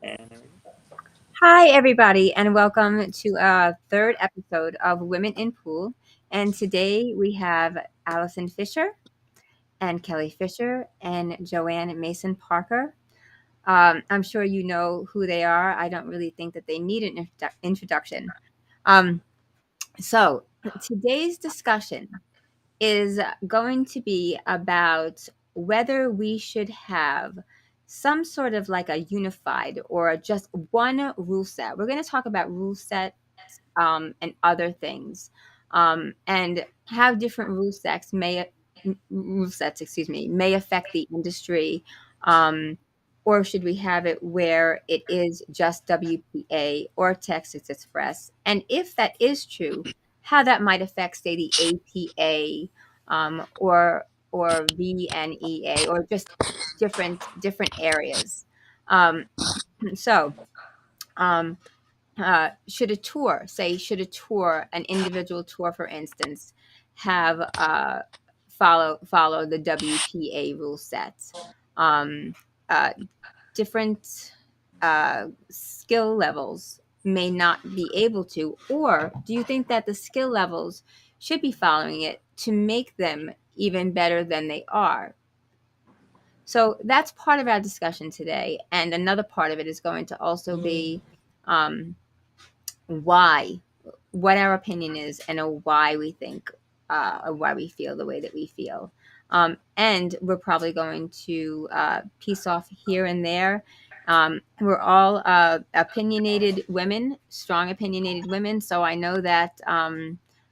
Hi, everybody, and welcome to a third episode of Women in Pool. And today we have Allison Fisher and Kelly Fisher and JoAnn Mason Parker. I'm sure you know who they are. I don't really think that they need an introduction. Um, so, today's discussion is going to be about whether we should have some sort of like a unified or just one rule set. We're going to talk about rule sets and other things, and how different rule sets, excuse me, may affect the industry. Um, or should we have it where it is just WPA or Texas Express? And if that is true, how that might affect, say, the APA, or VNEA, or just different areas. Um, so, um, should a tour, an individual tour, for instance, have follow the WPA rule sets? Um, uh, Different skill levels may not be able to, or do you think that the skill levels should be following it to make them even better than they are? So that's part of our discussion today, and another part of it is going to also be um, why, what our opinion is, and why we think, or why we feel the way that we feel. And we're probably going to piece off here and there. We're all opinionated women, strong opinionated women. So I know that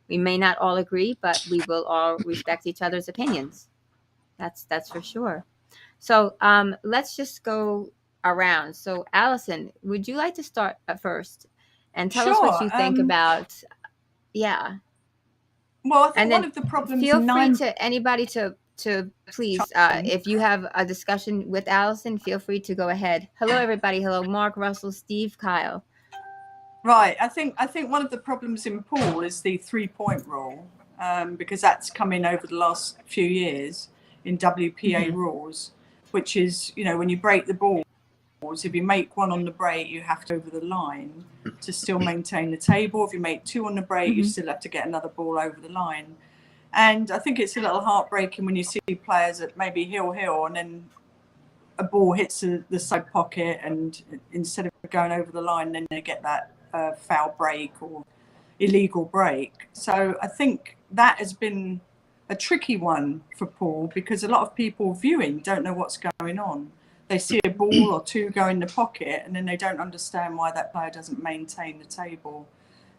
we may not all agree, but we will all respect each other's opinions. That's for sure. So let's just go around. So Allison, would you like to start first and tell us what Sure. you think about? Yeah, Well, I and think one then of the problems feel free nine to anybody to please, chime if you have a discussion with Allison, feel free to go ahead. Hello, everybody. Hello, Mark, Russell, Steve, Kyle. right. I think one of the problems in pool is the 3-point rule, because that's come in over the last few years in WPA Mm-hmm. rules, which is when you break the balls, if you make one on the break, you have to over the line to still maintain the table. If you make two on the break, you Mm-hmm. still have to get another ball over the line. And I think it's a little heartbreaking when you see players that maybe heel, and then a ball hits the side pocket, and instead of going over the line, then they get that foul break or illegal break. So I think that has been a tricky one for Paul, because a lot of people viewing don't know what's going on. They see a ball or two go in the pocket, and then they don't understand why that player doesn't maintain the table.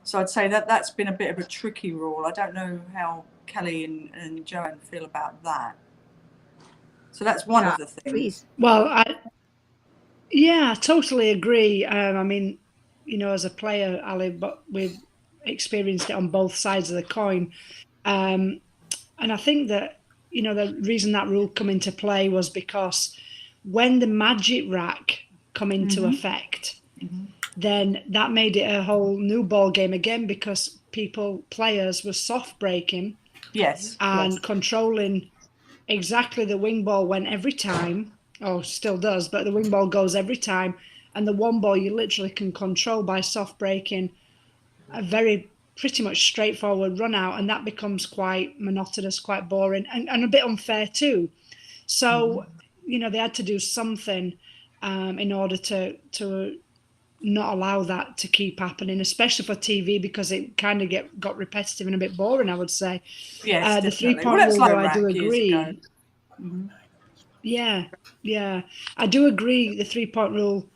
So I'd say that that's been a bit of a tricky rule. I don't know how Kelly and JoAnn feel about that. So that's one Yeah, of the things. please. Well, yeah, I totally agree. I mean, as a player, Ali, but we've experienced it on both sides of the coin. Um, and I think that, the reason that rule come into play was because when the magic rack come into Mm-hmm. effect, then that made it a whole new ball game again, because players were soft breaking Yes, and yes. controlling exactly the wing ball went every time. Oh, still does, but the wing ball goes every time. And the one ball you literally can control by soft breaking a very pretty much straightforward run out, and that becomes quite monotonous, quite boring, and a bit unfair too. So, they had to do something in order to not allow that to keep happening, especially for TV, because it kind of got repetitive and a bit boring, I would say. Yes, The three definitely. Well, point that's rule, low though, I do rack years ago. agree. Yeah, yeah. I do agree the 3-point rule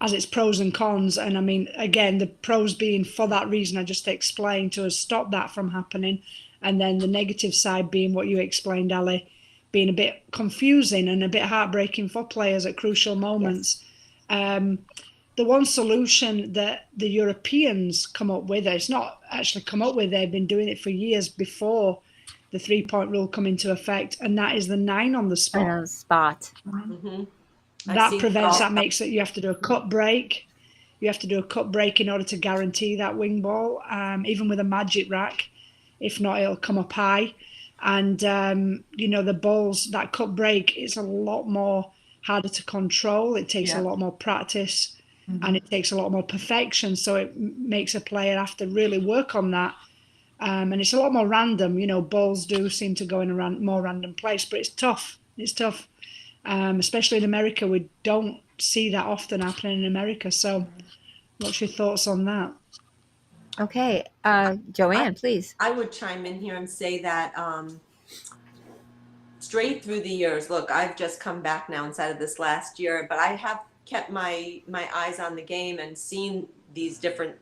has its pros and cons. And I mean, again, the pros being for that reason I just explained, to stop that from happening. And then the negative side being what you explained, Ali, being a bit confusing and a bit heartbreaking for players at crucial Yes. moments. Um, the one solution that the Europeans come up with, it's not actually come up with, they've been doing it for years before the 3-point rule come into effect, and that is the 9 on the I spot. know the spot. I That see prevents, that. that makes it, you have to do a cut break. You have to do a cut break in order to guarantee that wing ball, even with a magic rack. If not, it'll come up high. And, the balls, that cut break, it's a lot more harder to control. It takes a Yeah. lot more practice. and it takes a lot more perfection. So it makes a player have to really work on that. And it's a lot more random. Balls do seem to go in a more random place, but it's tough. It's tough, especially in America. We don't see that often happening in America. So what's your thoughts on that? Okay, JoAnn, please. I would chime in here and say that straight through the years, look, I've just come back now inside of this last year, but I have kept my eyes on the game and seen these different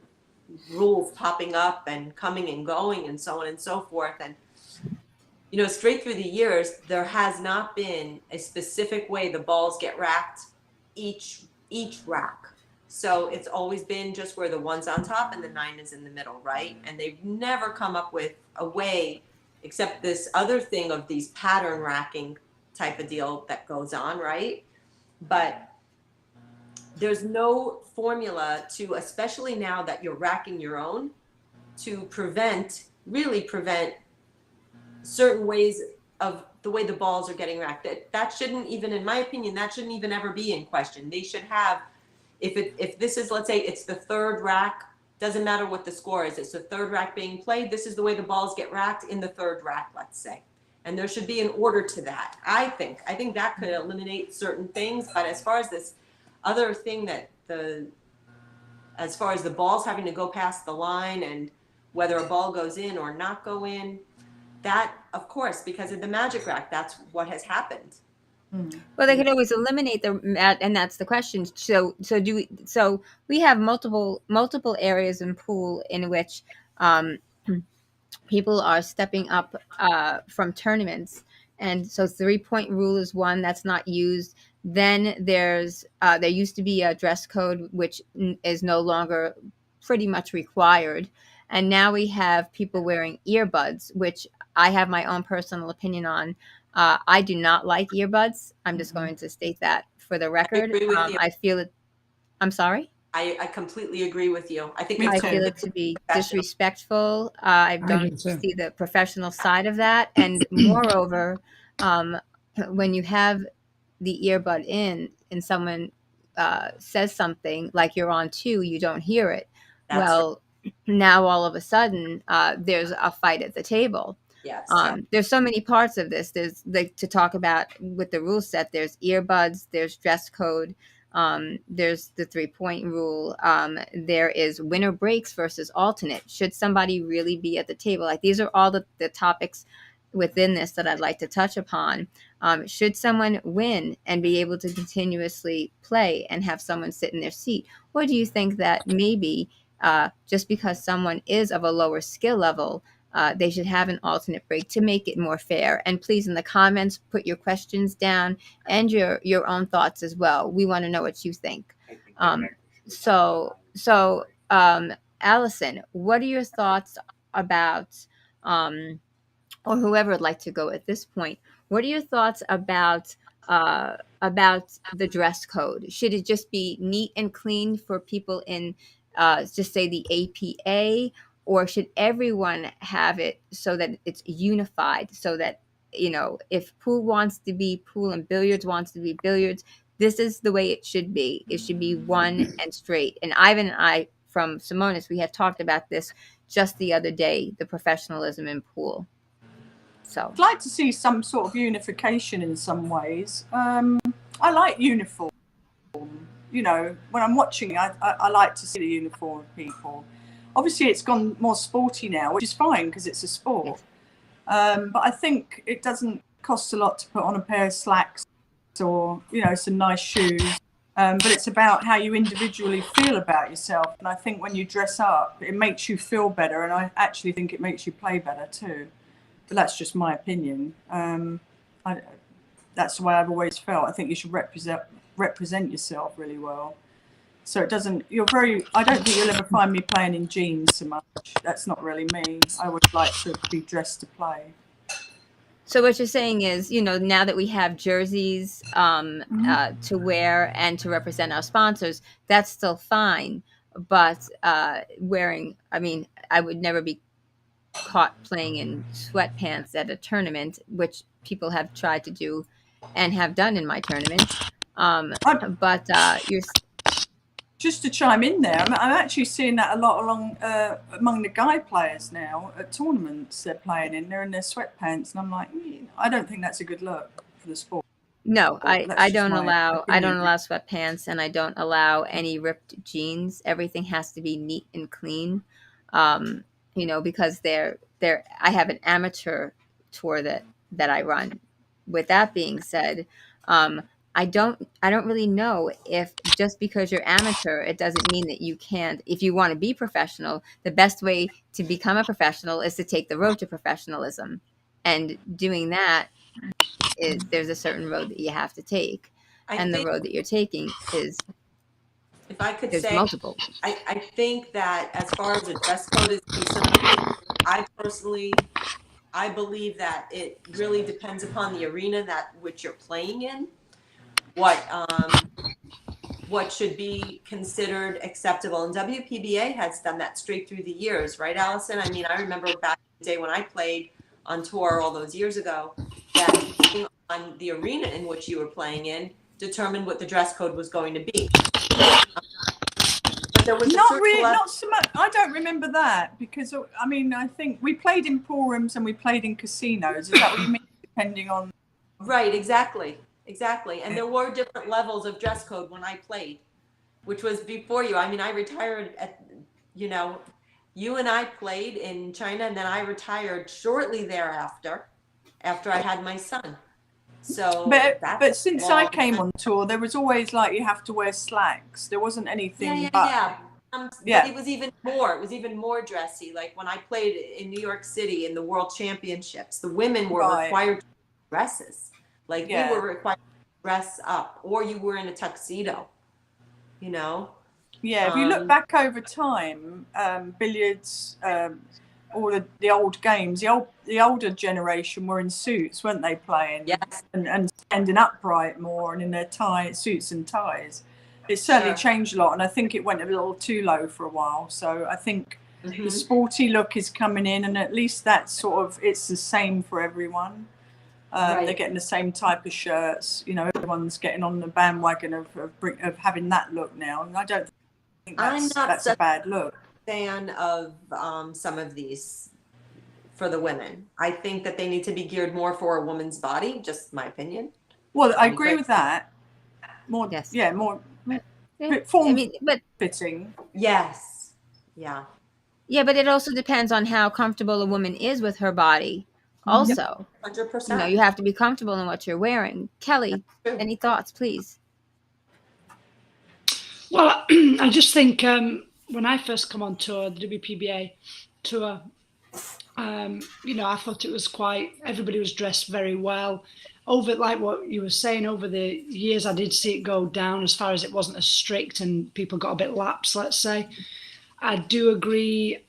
rules popping up and coming and going and so on and so forth. And straight through the years, there has not been a specific way the balls get racked each rack. So it's always been just where the one's on top and the 9 is in the middle, right? And they've never come up with a way, except this other thing of these pattern racking type of deal that goes on, right? But there's no formula to, especially now that you're racking your own, to really prevent certain ways of the way the balls are getting racked. That shouldn't even, in my opinion, that shouldn't even ever be in question. They should have, if this is, let's say it's the third rack, doesn't matter what the score is, it's the third rack being played, this is the way the balls get racked in the third rack, let's say. And there should be an order to that. I think that could eliminate certain things. But as far as this other thing as far as the balls having to go past the line and whether a ball goes in or not go in, that, of course, because of the magic rack, that's what has happened. Well, they could always eliminate and that's the question. So we have multiple areas in pool in which people are stepping up from tournaments, and so 3-point rule is one that's not used. Then there used to be a dress code which is no longer pretty much required, and now we have people wearing earbuds, which I have my own personal opinion on. I do not like earbuds. I'm just going to state that for the record. I agree with you. I feel it. I'm sorry. I completely agree with you. I think I feel it to be disrespectful. I don't see the professional side of that. And moreover, when you have the earbud in and someone says something like you're on 2, you don't hear it. Well, now all of a sudden there's a fight at the table. Yes. There's so many parts of this. There's to talk about with the rule set. There's earbuds. There's dress code. There's the 3-point rule. There is winner breaks versus alternate. Should somebody really be at the table? Like, these are all the topics within this that I'd like to touch upon. Should someone win and be able to continuously play and have someone sit in their seat? Or do you think that maybe just because someone is of a lower skill level, they should have an alternate break to make it more fair? And please, in the comments, put your questions down and your own thoughts as well. We want to know what you think. Allison, what are your thoughts about, or whoever would like to go at this point, what are your thoughts about the dress code? Should it just be neat and clean for people in, just say, the APA? Or should everyone have it so that it's unified, so that, if pool wants to be pool and billiards wants to be billiards, this is the way it should be. It should be one and straight. And Ivan and I from Simonis, we had talked about this just the other day, the professionalism in pool. So I'd like to see some sort of unification in some ways. I like uniform. When I'm watching, I like to see the uniform of people. Obviously, it's gone more sporty now, which is fine because it's a sport. But I think it doesn't cost a lot to put on a pair of slacks or, some nice shoes. But it's about how you individually feel about yourself. And I think when you dress up, it makes you feel better. And I actually think it makes you play better too. But that's just my opinion. That's the way I've always felt. I think you should represent yourself really well. So it doesn't, I don't think you'll ever find me playing in jeans so much. That's not really me. I would like to be dressed to play. So what you're saying is, now that we have jerseys to wear and to represent our sponsors, that's still fine. But wearing, I would never be caught playing in sweatpants at a tournament, which people have tried to do and have done in my tournament. But you're... just to chime in there, I'm actually seeing that a lot among the guy players now at tournaments they're playing in. They're in their sweatpants, and I'm like, I don't think that's a good look for the sport. No, That's I just don't my allow opinion. sweatpants, and I don't allow any ripped jeans. Everything has to be neat and clean. Um, because I have an amateur tour that I run. With that being said, um, I don't really know if just because you're amateur, it doesn't mean that you can't. If you want to be professional, the best way to become a professional is to take the road to professionalism, and doing that there's a certain road that you have to take, I and the think, road that you're taking is if I could there's say, multiple. I think that as far as the dress code is concerned, I personally, I believe that it really depends upon the arena that which you're playing in, what should be considered acceptable. And WPBA has done that straight through the years, right, Allison? I mean, I remember back in the day when I played on tour all those years ago, that depending on the arena in which you were playing in, determined what the dress code was going to be. But there was a Not certain really, level. not so much. I don't remember that because I mean, I think we played in pool rooms and we played in casinos. Is that what you mean? Depending on Right, exactly. And there were different levels of dress code when I played, which was before you. I mean, I retired at, you and I played in China, and then I retired shortly thereafter, after I had my son. So but since I came on tour, there was always like you have to wear slacks. There wasn't anything. But it was even more. It was even more dressy. Like when I played in New York City in the World Championships, the women were required to wear dresses. Like we were required to dress up, or you were in a tuxedo. Yeah, if you look back over time, billiards, all the old games, the older generation were in suits, weren't they, playing? Yes. And standing upright more and in their suits and ties. It's certainly changed a lot, and I think it went a little too low for a while. So I think the sporty look is coming in, and at least that's it's the same for everyone. They're getting the same type of shirts. Everyone's getting on the bandwagon of having that look now, and I don't think that's a bad look. Fan of some of these for the women. I think that they need to be geared more for a woman's body. Just my opinion. Well, I agree with that. More, yes, more fitting. Yes, yeah. Yeah, but it also depends on how comfortable a woman is with her body. Also, 100%. You have to be comfortable in what you're wearing. Kelly, any thoughts, please? Well, I just think when I first come on tour, the WPBA tour, I thought it was everybody was dressed very well. Over, like what you were saying, over the years, I did see it go down as far as it wasn't as strict and people got a bit lax, let's say. I do agree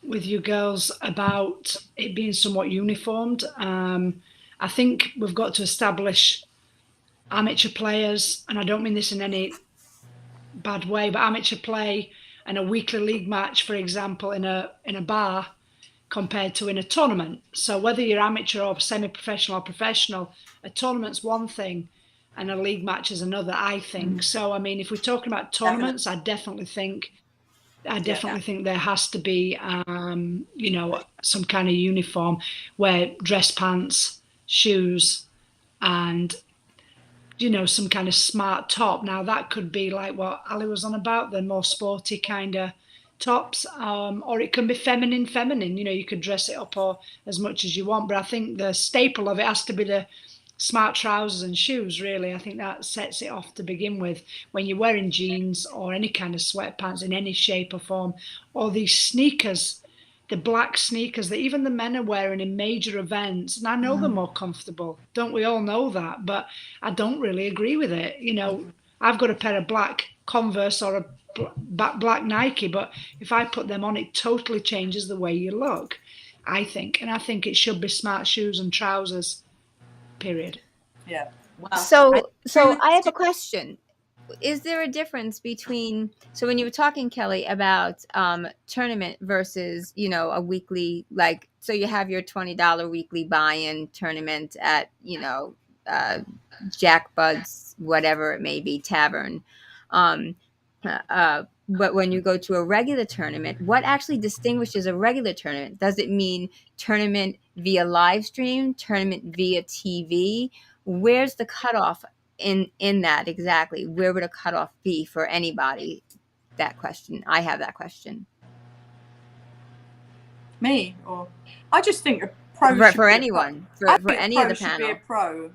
with you girls about it being somewhat uniformed. I think we've got to establish amateur players, and I don't mean this in any bad way, but amateur play and a weekly league match, for example, in a bar compared to in a tournament. So whether you're amateur or semi-professional or professional, a tournament's one thing and a league match is another, I think. So I mean, if we're talking about tournaments, I definitely think there has to be some kind of uniform, wear dress pants, shoes, and some kind of smart top. Now that could be like what Ali was on about, the more sporty kind of tops, or it can be feminine. You could dress it up or as much as you want, but I think the staple of it has to be the smart trousers and shoes, really. I think that sets it off to begin with. When you're wearing jeans or any kind of sweatpants in any shape or form, or these sneakers, the black sneakers that even the men are wearing in major events, and I know they're more comfortable, don't we all know that? But I don't really agree with it. I've got a pair of black Converse or a black Nike, but if I put them on, it totally changes the way you look, I think. And I think it should be smart shoes and trousers, period. Yeah. Wow. So I have a question. Is there a difference between, so when you were talking, Kelly, about tournament versus, a weekly, like, so you have your $20 weekly buy-in tournament at, Jack Bud's, whatever it may be, tavern. But when you go to a regular tournament, what actually distinguishes a regular tournament? Does it mean tournament via live stream, tournament via TV? Where's the cutoff in that exactly? Where would a cutoff be for anybody? That question. I have that question. Me or I just think a pro should For be anyone, I for think any a of pro the should be a panel. pro,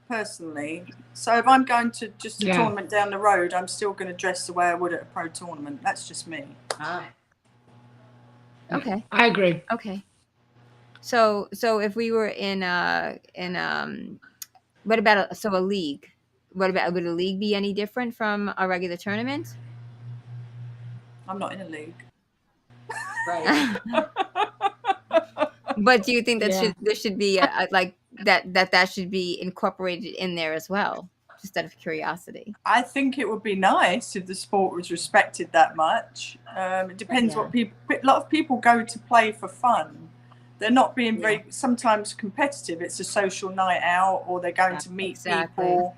personally. So if I'm going to just a Yeah. tournament down the road, I'm still going to dress the way I would at a pro tournament. That's just me. Ah. Okay. I agree. Okay. So if we were in what about a league? What about, would a league be any different from a regular tournament? I'm not in a league. Right. But do you think that Yeah. there should be like that should be incorporated in there as well, just out of curiosity? I think it would be nice if the sport was respected that much. It depends Yeah. what people. A lot of people go to play for fun. They're not being very sometimes competitive. It's a social night out, or they're going to meet people.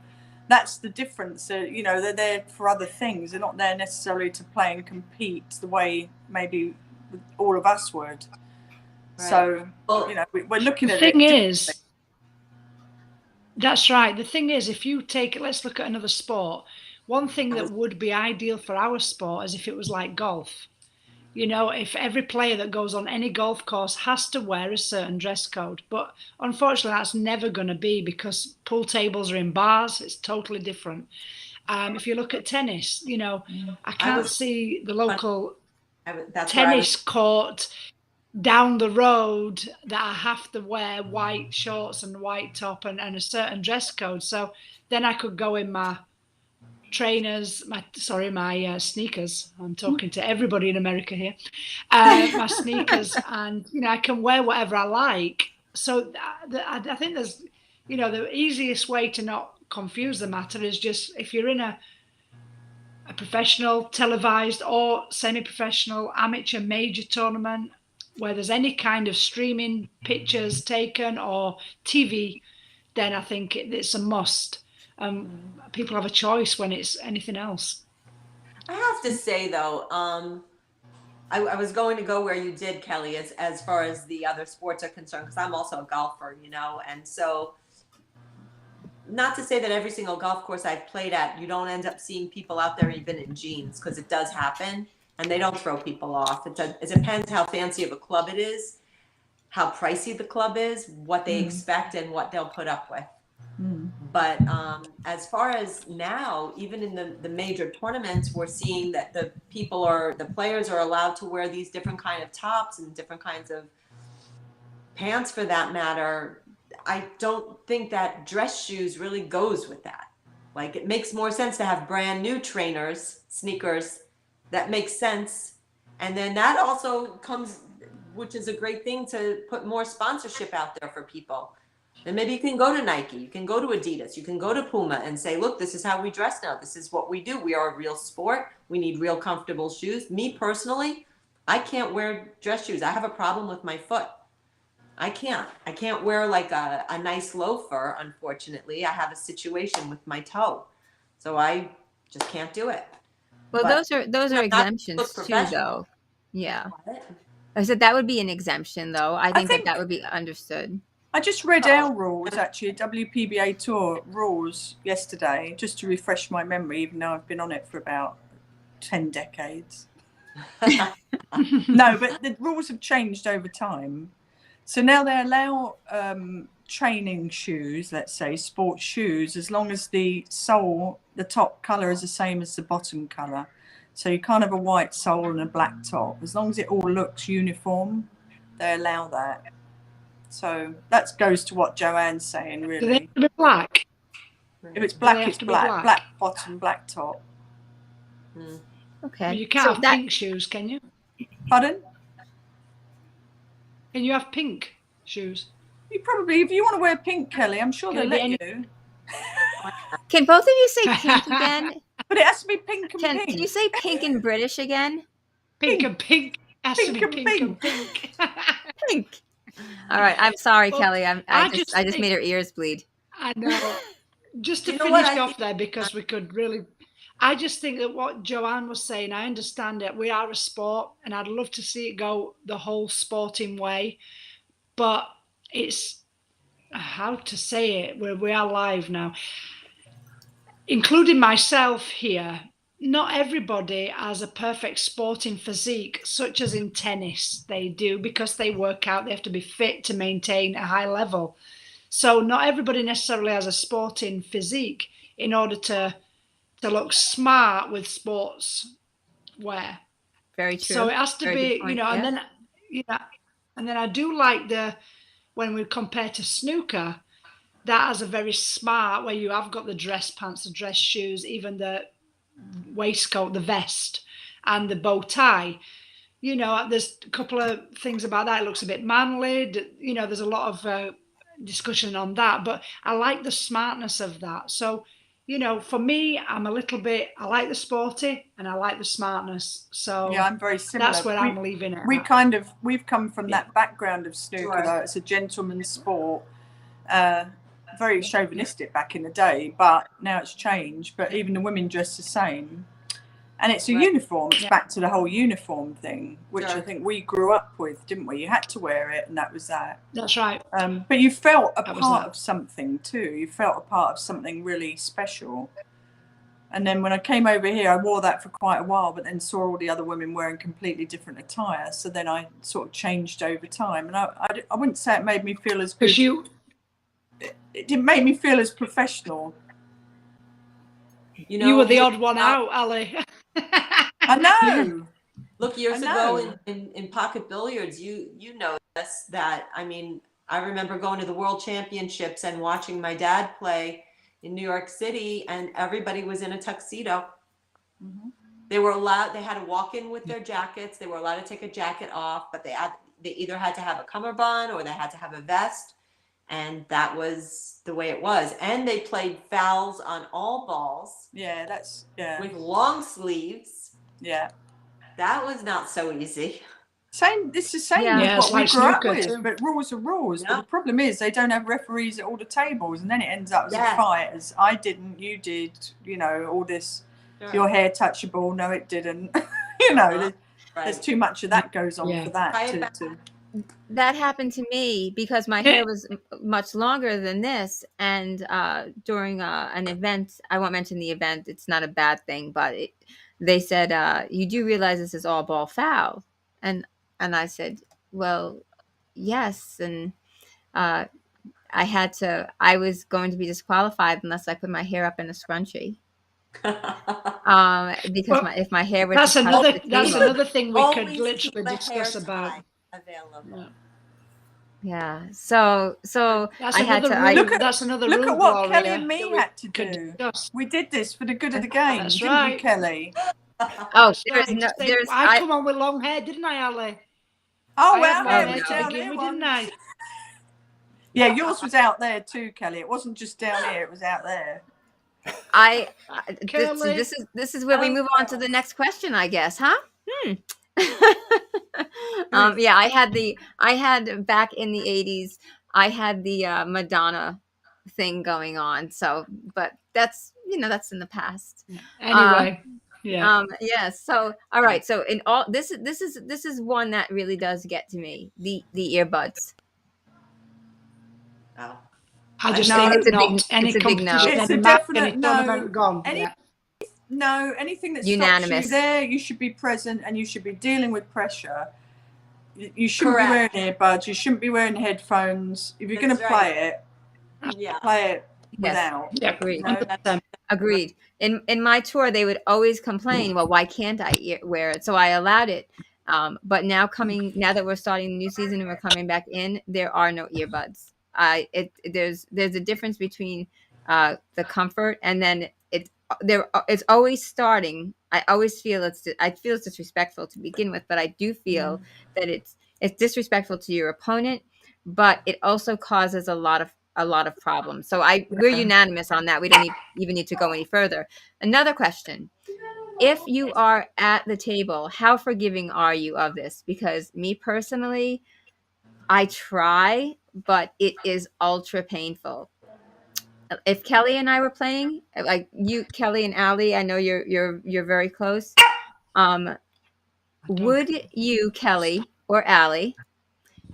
That's the difference. They're there for other things. They're not there necessarily to play and compete the way maybe all of us would. Right. So, Well, we're looking at The it. thing is, that's right. The thing is, if you let's look at another sport. One thing that would be ideal for our sport is if it was like golf. If every player that goes on any golf course has to wear a certain dress code. But unfortunately, that's never going to be, because pool tables are in bars. It's totally different. If you look at tennis, I can't see the local tennis court down the road that I have to wear white shorts and white top and a certain dress code. So then I could go in my trainers, my sneakers. I'm talking to everybody in America here. My sneakers, and I can wear whatever I like. So I think there's, the easiest way to not confuse the matter is just, if you're in a professional, televised or semi-professional, amateur, major tournament where there's any kind of streaming pictures taken or TV, then I think it's a must. People have a choice when it's anything else. I have to say though, I was going to go where you did, Kelly, as far as the other sports are concerned, because I'm also a golfer, and so, not to say that every single golf course I've played at, you don't end up seeing people out there even in jeans, because it does happen, and they don't throw people off. It depends how fancy of a club it is, how pricey the club is, what they expect, and what they'll put up with. But as far as now, even in the major tournaments, we're seeing that the players are allowed to wear these different kind of tops and different kinds of pants, for that matter. I don't think that dress shoes really goes with that. Like, it makes more sense to have brand new trainers, sneakers, that makes sense. And then that also comes, which is a great thing, to put more sponsorship out there for people. And maybe you can go to Nike, you can go to Adidas, you can go to Puma and say, look, this is how we dress now. This is what we do. We are a real sport. We need real comfortable shoes. Me personally, I can't wear dress shoes. I have a problem with my foot. I can't wear like a nice loafer, unfortunately. I have a situation with my toe. So I just can't do it. Well, But those are exemptions too, though. Yeah. I said that would be an exemption, though. I think that would be understood. I just read our rules, actually, WPBA Tour rules yesterday, just to refresh my memory, even though I've been on it for about 10 decades. No, but the rules have changed over time. So now they allow training shoes, let's say, sports shoes, as long as the sole, the top colour is the same as the bottom colour. So you can't have a white sole and a black top. As long as it all looks uniform, they allow that. So that goes to what JoAnn's saying, really. Do they have to be black? If it's black, it's black. Black bottom, black top. Okay. Well, you can't have pink shoes, can you? Pardon? Can you have pink shoes? You probably, if you want to wear pink, Kelly, I'm sure they'll let you. Can both of you say pink again? But it has to be pink and pink. Can you say pink in British again? Pink and pink. Has to be pink and pink. Pink. All right. I'm sorry, Kelly. I just made her ears bleed. I know. Just to finish off there, because we could really, I just think that what JoAnn was saying, I understand it. We are a sport, and I'd love to see it go the whole sporting way. But it's how to say it, where we are live now, including myself here. Not everybody has a perfect sporting physique, such as in tennis they do, because they work out, they have to be fit to maintain a high level. So not everybody necessarily has a sporting physique in order to look smart with sports wear. Very true. So it has to Very be, good point. and Yes. then I do like when we compare to snooker, that has a very smart, where you have got the dress pants, the dress shoes, even the waistcoat, the vest, and the bow tie. There's a couple of things about that. It looks a bit manly. There's a lot of discussion on that, but I like the smartness of that. So, for me, I like the sporty and I like the smartness. So Yeah, I'm very similar. that's where I'm leaving it. We've come from that background of snooker, though. It's a gentleman's sport. Very chauvinistic back in the day, but now it's changed. But even the women dress the same. And it's a uniform. It's back to the whole uniform thing, which I think we grew up with, didn't we? You had to wear it, and that was that. That's right. But you felt a part of something too. You felt a part of something really special. And then when I came over here, I wore that for quite a while, but then saw all the other women wearing completely different attire. So then I sort of changed over time. And I wouldn't say it made me feel as good. It didn't make me feel as professional. You were the odd one out, Ali. I know. Look, years ago in pocket billiards, you know this, that, I mean, I remember going to the World Championships and watching my dad play in New York City, and everybody was in a tuxedo. Mm-hmm. They had to walk in with their jackets. They were allowed to take a jacket off, but they either had to have a cummerbund or they had to have a vest. And that was the way it was. And they played fouls on all balls. Yeah, with long sleeves. Yeah. That was not so easy. It's the same with what we grew up with, too. but rules are rules. But the problem is they don't have referees at all the tables, and then it ends up as a fight. As I didn't, you did, all this, your hair touched your ball, no it didn't. There's too much of that goes on for that. That happened to me because my hair was much longer than this, and during an event, I won't mention the event, it's not a bad thing, but they said, you do realize this is all ball foul? And I said, well, yes. And I was going to be disqualified unless I put my hair up in a scrunchie. Because if my hair was that's another thing we could literally discuss about. Available. Yeah. So that's another rule. Look at what Kelly and me had to do. We did this for the good of the game, that's didn't right. we, Kelly? Oh, I come on with long hair, didn't I, Ali? Oh, well, didn't I? Yeah, yours was out there too, Kelly. It wasn't just down here; it was out there. This is where we move on to the next question, I guess, huh? Yeah, I had back in the 80s, I had the Madonna thing going on. So, but that's in the past. Anyway. Yes. So, all right. So in all, this is one that really does get to me. The earbuds. Oh. I just think it's a big no. It's a definite no. Gone. No, anything that unanimous. Stops you there, you should be present and you should be dealing with pressure. You shouldn't be wearing earbuds. You shouldn't be wearing headphones. If you're going to play it, play it without. Yeah, agreed. Agreed. In my tour, they would always complain, well, why can't I wear it? So I allowed it. But now that we're starting the new season and we're coming back in, there are no earbuds. There's a difference between the comfort, and then it's always starting. I always feel it's disrespectful to begin with, but I do feel that it's disrespectful to your opponent, but it also causes a lot of problems. So we're unanimous on that. We don't even need to go any further. Another question. If you are at the table, how forgiving are you of this? Because me personally, I try, but it is ultra painful. if Kelly and I were playing, like you, Kelly and Allie, I know you're very close. Would you, Kelly or Allie,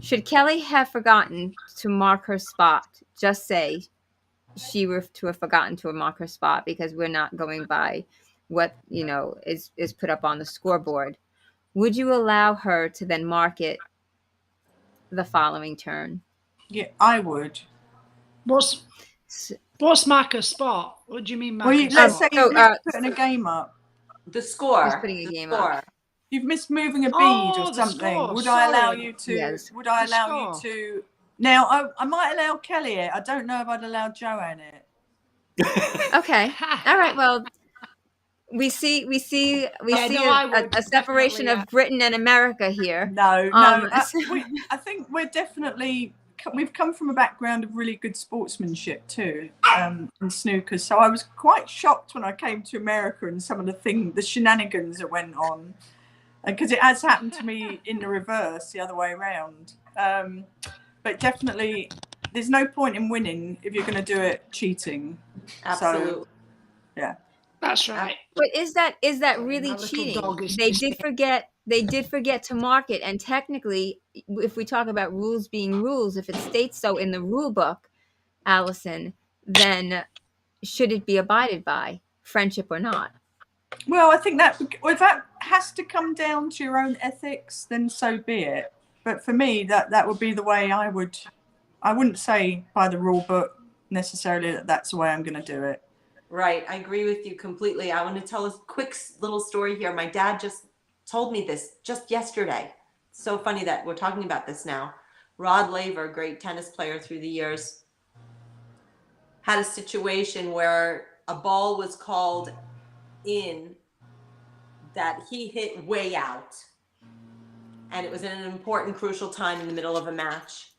should Kelly have forgotten to mark her spot? Just say she were to have forgotten to mark her spot because we're not going by what is put up on the scoreboard. Would you allow her to then mark it the following turn? Yeah, I would. What's mark a spot? What do you mean mark Well, a let's spot? say you've missed putting a game up. The score. Just putting a game up. You've missed moving a bead or the something. score, Would I allow sorry. you to? Yes. Would I The allow score. you to? Now, I might allow Kelly it. I don't know if I'd allow JoAnn it. Okay. All right. Well, we see a separation of Britain and America here. No. So- I think we've come from a background of really good sportsmanship too, in snooker. So I was quite shocked when I came to America and some of the shenanigans that went on, because it has happened to me in the reverse, the other way around. But definitely, there's no point in winning if you're going to do it cheating. Absolutely. So, yeah. That's right. But is that really My little cheating? dog is They did forget to mark it, and technically, if we talk about rules being rules, if it states so in the rule book, Allison, then should it be abided by, friendship or not? Well, I think that if that has to come down to your own ethics, then so be it. But for me, that would be the way I wouldn't say by the rule book necessarily that that's the way I'm going to do it. Right. I agree with you completely. I want to tell a quick little story here. My dad just told me this just yesterday. It's so funny that we're talking about this now. Rod Laver, great tennis player through the years, had a situation where a ball was called in that he hit way out. And it was in an important, crucial time in the middle of a match.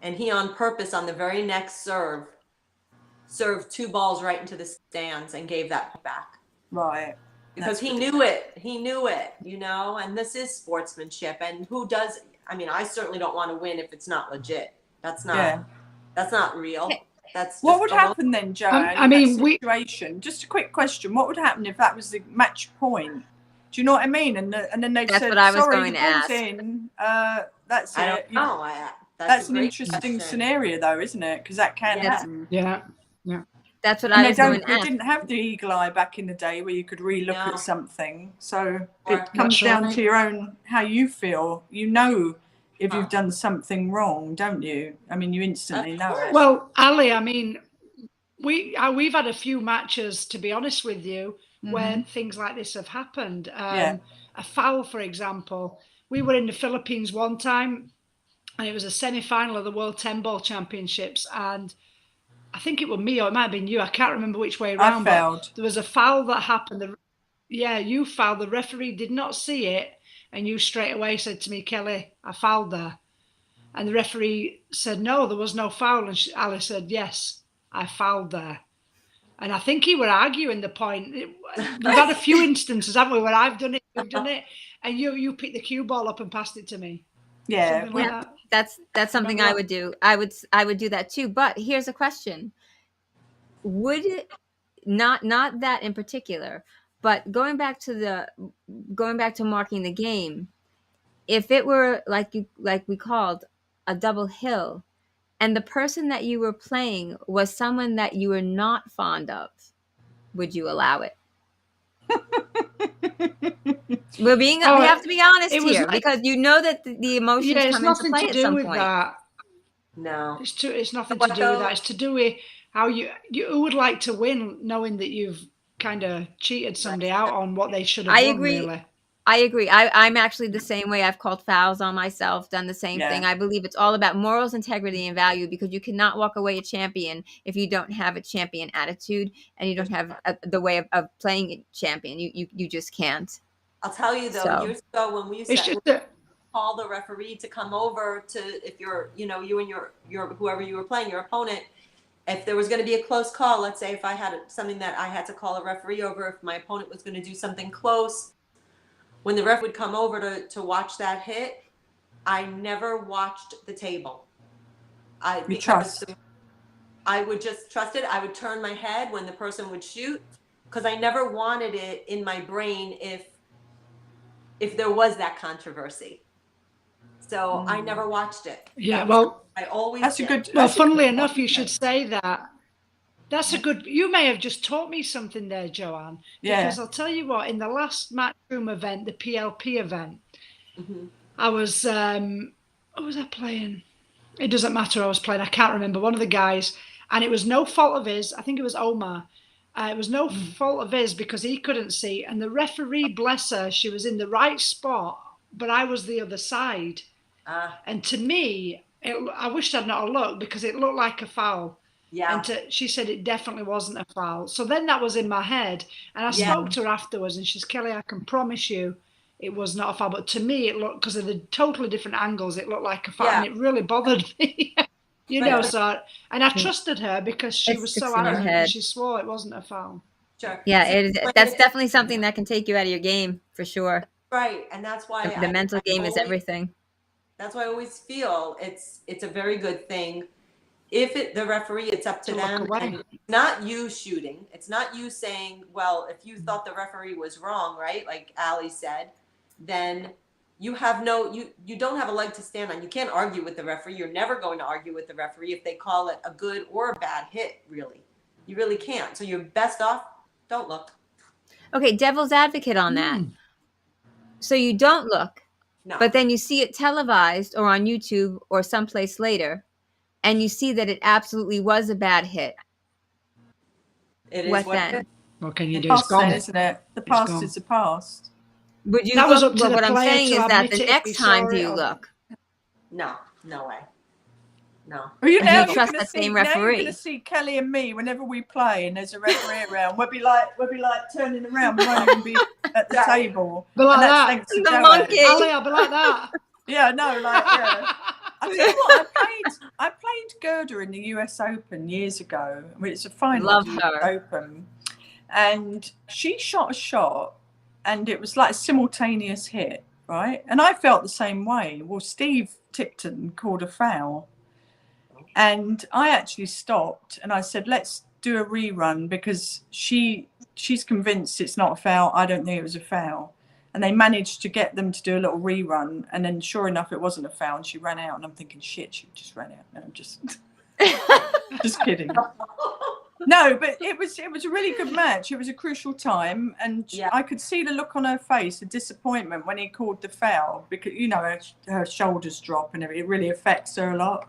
And he, on purpose, on the very next served two balls right into the stands and gave that back. Right. Because he knew it, and this is sportsmanship. And who does, I certainly don't want to win if it's not legit. That's not real. That's just what would happen then, JoAnn, in that situation? Just a quick question. What would happen if that was the match point? Do you know what I mean? And then they said, sorry, the ball's in. That's it. I don't know. That's an interesting scenario, though, isn't it? Because that can happen. Yeah. That's what I was going to They ask. didn't have the eagle eye back in the day where you could relook at something. So Or- it comes down to your own, how you feel. You know if you've done something wrong, don't you? You instantly know it. Well, Ali, we've had a few matches, to be honest with you, where things like this have happened. A foul, for example. We were in the Philippines one time, and it was a semi-final of the World 10-Ball Championships, and I think it was me or it might have been you. I can't remember which way around. I fouled. There was a foul that happened. You fouled. The referee did not see it, and you straight away said to me, Kelly, I fouled there. And the referee said, no, there was no foul. And Alice said, yes, I fouled there. And I think he were arguing the point. We've had a few instances, haven't we, where I've done it, you've done it, and you picked the cue ball up and passed it to me. Yeah. Something like that. That's something I would do. I would do that too. But here's a question: would not that in particular, but going back to marking the game, if it were like we called a double hill, and the person that you were playing was someone that you were not fond of, would you allow it? We have to be honest here, because you know that the emotions come into play at some point. That. No. It's nothing to do with that. It's to do with how you would like to win, knowing that you've kind of cheated somebody out on what they should have won. Really. I agree. I'm actually the same way. I've called fouls on myself, done the same thing. I believe it's all about morals, integrity, and value, because you cannot walk away a champion if you don't have a champion attitude and you don't have the way of playing a champion. You just can't. I'll tell you though, years ago when we used to call the referee to come over to, if you're, you and your whoever you were playing, your opponent, if there was going to be a close call, let's say if I had something that I had to call a referee over, if my opponent was going to do something close, when the ref would come over to watch that hit, I never watched the table. You trust. I would just trust it. I would turn my head when the person would shoot, because I never wanted it in my brain if there was that controversy. So I never watched it. Yeah, well, I always That's a did. good. well, that's a funnily good enough, point, you isn't should it? say that. That's a good. You may have just taught me something there, JoAnn. Yeah. Because I'll tell you what. In the last Matchroom event, the PLP event, Mhm. I was. What was I playing? It doesn't matter. Who I was playing. I can't remember. One of the guys, and it was no fault of his. I think it was Omar. It was no fault of his because he couldn't see, and the referee, bless her, she was in the right spot, but I was the other side. And to me, I wished I'd not have looked because it looked like a foul. Yeah. And she said it definitely wasn't a foul. So then that was in my head. And I spoke to her afterwards and she's, Kelly, I can promise you it was not a foul. But to me, it looked, because of the totally different angles, it looked like a foul. And it really bothered me. So, and I trusted her because she was so adamant and she swore it wasn't a foul. Sure. Yeah, that's definitely something that can take you out of your game for sure. Right. And that's why the mental game is everything. That's why I always feel it's a very good thing. If the referee, it's up to them. And it's not you shooting. It's not you saying, well, if you thought the referee was wrong, right? Like Allie said, then you have you don't have a leg to stand on. You can't argue with the referee. You're never going to argue with the referee if they call it a good or a bad hit, really. You really can't. So you're best off, don't look. Okay, devil's advocate on that. So you don't look, but then you see it televised or on YouTube or someplace later, and you see that it absolutely was a bad hit. It is what then? What can you do? It's gone, isn't it? The past is the past. Would you that look? Was up to what I'm saying is that the next time do you look? No way. No. Well, you trust that same referee. Now you're going to see Kelly and me whenever we play and there's a referee around. We'll be like turning around. We won't even be at the table. But like that. The monkey. I'll be like that. Yeah, no, like yeah. I tell you what, I played Gerda in the US Open years ago. I mean, it's a final Love of the her. US Open, and she shot a shot, and it was like a simultaneous hit, right? And I felt the same way. Well, Steve Tipton called a foul, and I actually stopped and I said, "Let's do a rerun," because she's convinced it's not a foul. I don't think it was a foul. And they managed to get them to do a little rerun, and then sure enough, it wasn't a foul, and she ran out. And I'm thinking, shit, she just ran out. No, I'm just kidding. No, but it was a really good match. It was a crucial time, and I could see the look on her face, the disappointment when he called the foul, because her shoulders drop and everything. It really affects her a lot.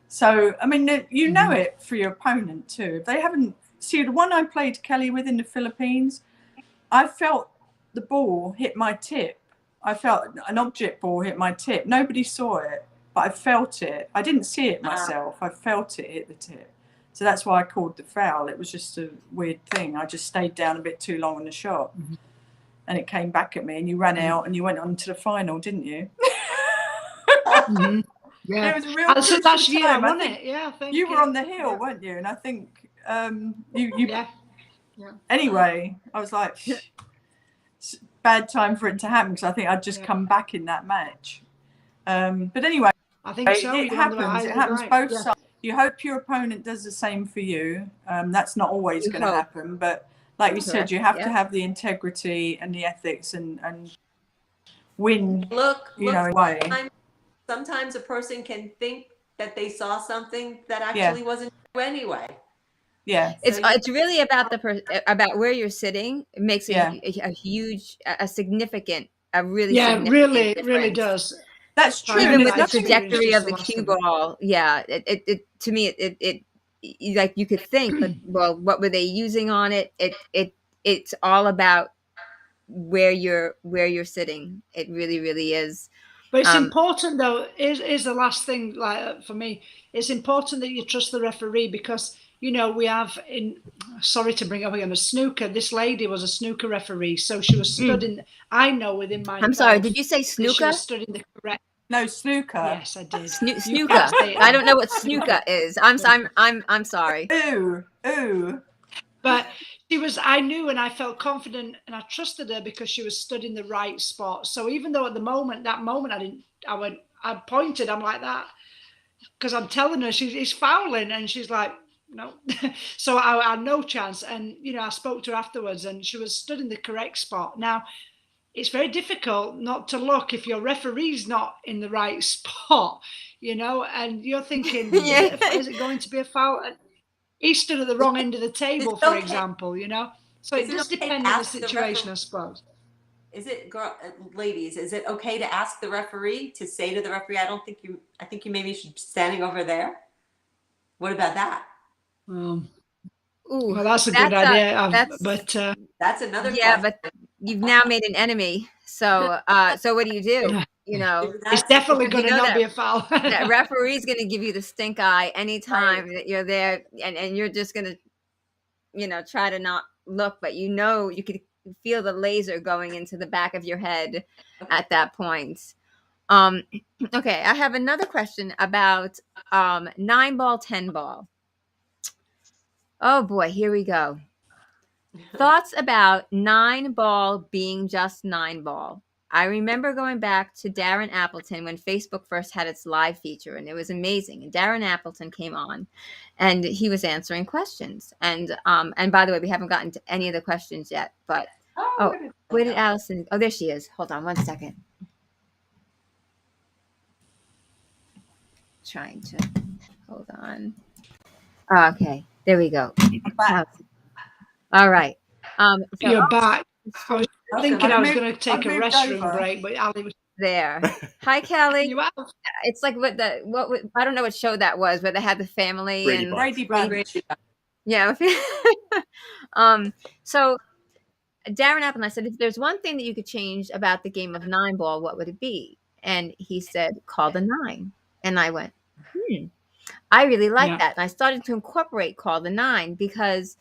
So I mean, you know it for your opponent too. If they haven't the one I played Kelly with in the Philippines, I felt the ball hit my tip. I felt an object ball hit my tip. Nobody saw it, but I felt it. I didn't see it myself. I felt it hit the tip. So that's why I called the foul. It was just a weird thing. I just stayed down a bit too long on the shot. And it came back at me, and you ran out and you went on to the final, didn't you? Yeah. It was a real So that's time. wasn't it? Yeah, I think you were on the hill, weren't you? And I think you Anyway, I was like, bad time for it to happen, because I think I'd just come back in that match. But anyway, I think so. It happens. It happens both sides. You hope your opponent does the same for you. That's not always going to happen, but like you said, you have to have the integrity and the ethics and win. Look way. Sometimes a person can think that they saw something that actually wasn't true anyway. Yeah, it's really about about where you're sitting. It makes a huge, significant, really significant difference. Really does. That's true. Even with the trajectory of the cue ball, it to me it like you could think, but well, what were they using on it? It's all about where you're sitting. It really is. But it's important, though, is the last thing, like for me, it's important that you trust the referee, because, we have sorry to bring up again, a snooker. This lady was a snooker referee. So she was stood in, I know within my. I'm sorry, did you say snooker? She was stood in the correct. No, snooker. Yes, I did. Snooker. I don't know what snooker is. I'm sorry. Ooh. But I knew, and I felt confident, and I trusted her because she was stood in the right spot. So even though at that moment, I pointed, I'm like that, because I'm telling her he's fouling, and she's like, no. So I had no chance. And, I spoke to her afterwards and she was stood in the correct spot. Now, it's very difficult not to look if your referee's not in the right spot, and you're thinking, Yeah. is it going to be a foul? And he stood at the wrong end of the table, for example, So Is it it does okay to depend on the ask the situation, referee? I suppose. Is it, ladies? Is it okay to ask the referee, to say to the referee, I think you maybe should be standing over there"? What about that? Ooh, Ooh, well, that's a good that's a idea. that's That's another yeah, question. but you've now made an enemy. So so what do? Isn't it's that definitely Because going to not that be a foul. that referee's going to give you the stink eye anytime right? that you're there, and you're just going to try to not look, but you could feel the laser going into the back of your head at that point. Um, okay, I have another question about 9-ball, 10-ball. Oh boy, here we go. Thoughts about 9-ball being just 9-ball. I remember going back to Darren Appleton when Facebook first had its live feature, and it was amazing. And Darren Appleton came on, and he was answering questions. And by the way, we haven't gotten to any of the questions yet. But Oh, where did Allison? Oh, there she is. Hold on 1 second. Trying to hold on. Okay, there we go. All right. So You're back. I was thinking I was moved- going to take I've a moved restroom over. break, but Ali was there. Hi, Kelly. you out. It's like I don't know what show that was, where they had the family Brady and Bunch. Brady Bunch. yeah. So Darren Apple and I said, if there's one thing that you could change about the game of 9-ball, what would it be? And he said, call the 9. And I went, I really like Yeah. that. And I started to incorporate call the 9 because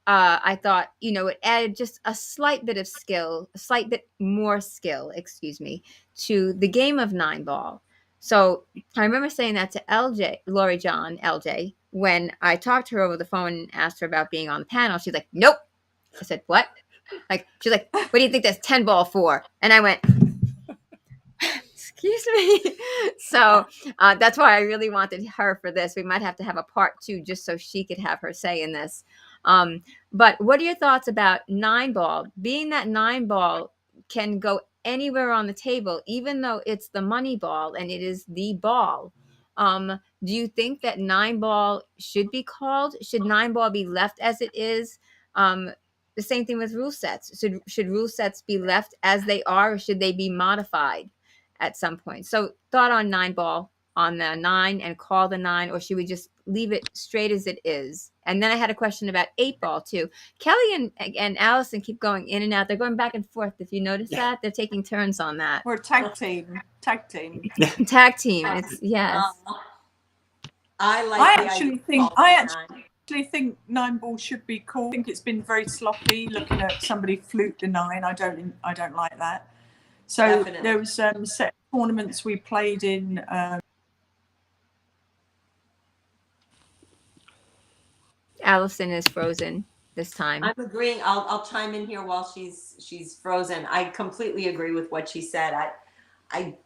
I thought, it added just a slight bit of skill, a slight bit more skill, excuse me, to the game of 9-ball. So I remember saying that to Gloria Jean, LJ, when I talked to her over the phone and asked her about being on the panel. She's like, nope. I said, what? She's like, what do you think that's 10-ball for? And I went, excuse me. So that's why I really wanted her for this. We might have to have a part 2 just so she could have her say in this. But what are your thoughts about 9-ball? Being that 9-ball can go anywhere on the table, even though it's the money ball and it is the ball. Do you think that 9-ball should be called? Should 9-ball be left as it is? The same thing with rule sets. Should rule sets be left as they are, or should they be modified at some point? So thought on 9-ball, on the 9, and call the 9, or should we just leave it straight as it is? And then I had a question about 8-ball too. Kelly and Allison keep going in and out. They're going back and forth. If you notice that, they're taking turns on that. We're a tag team. Tag team. It's yes. I actually think 9-ball should be called. I think it's been very sloppy looking at somebody flute the 9. I don't like that. So Definitely. there was set tournaments we played in. Allison is frozen this time. I'm agreeing. I'll chime in here while she's frozen. I completely agree with what she said. I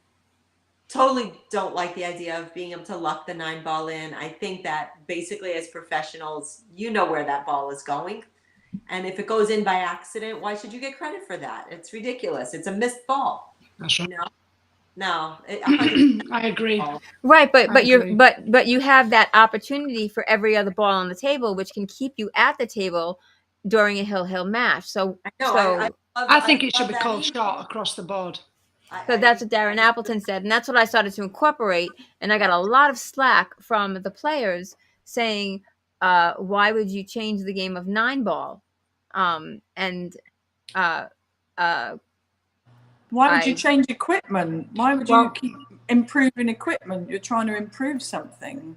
totally don't like the idea of being able to luck the 9-ball in. I think that basically as professionals, you know where that ball is going. And if it goes in by accident, why should you get credit for that? It's ridiculous. It's a missed ball. That's right. No, I agree. Right, but you have that opportunity for every other ball on the table, which can keep you at the table during a hill match. So I think it should be called shot across the board. So that's what Darren Appleton said, and that's what I started to incorporate. And I got a lot of slack from the players saying, "Why would you change the game of 9-ball?" Why would you change equipment? Why would you keep improving equipment? You're trying to improve something,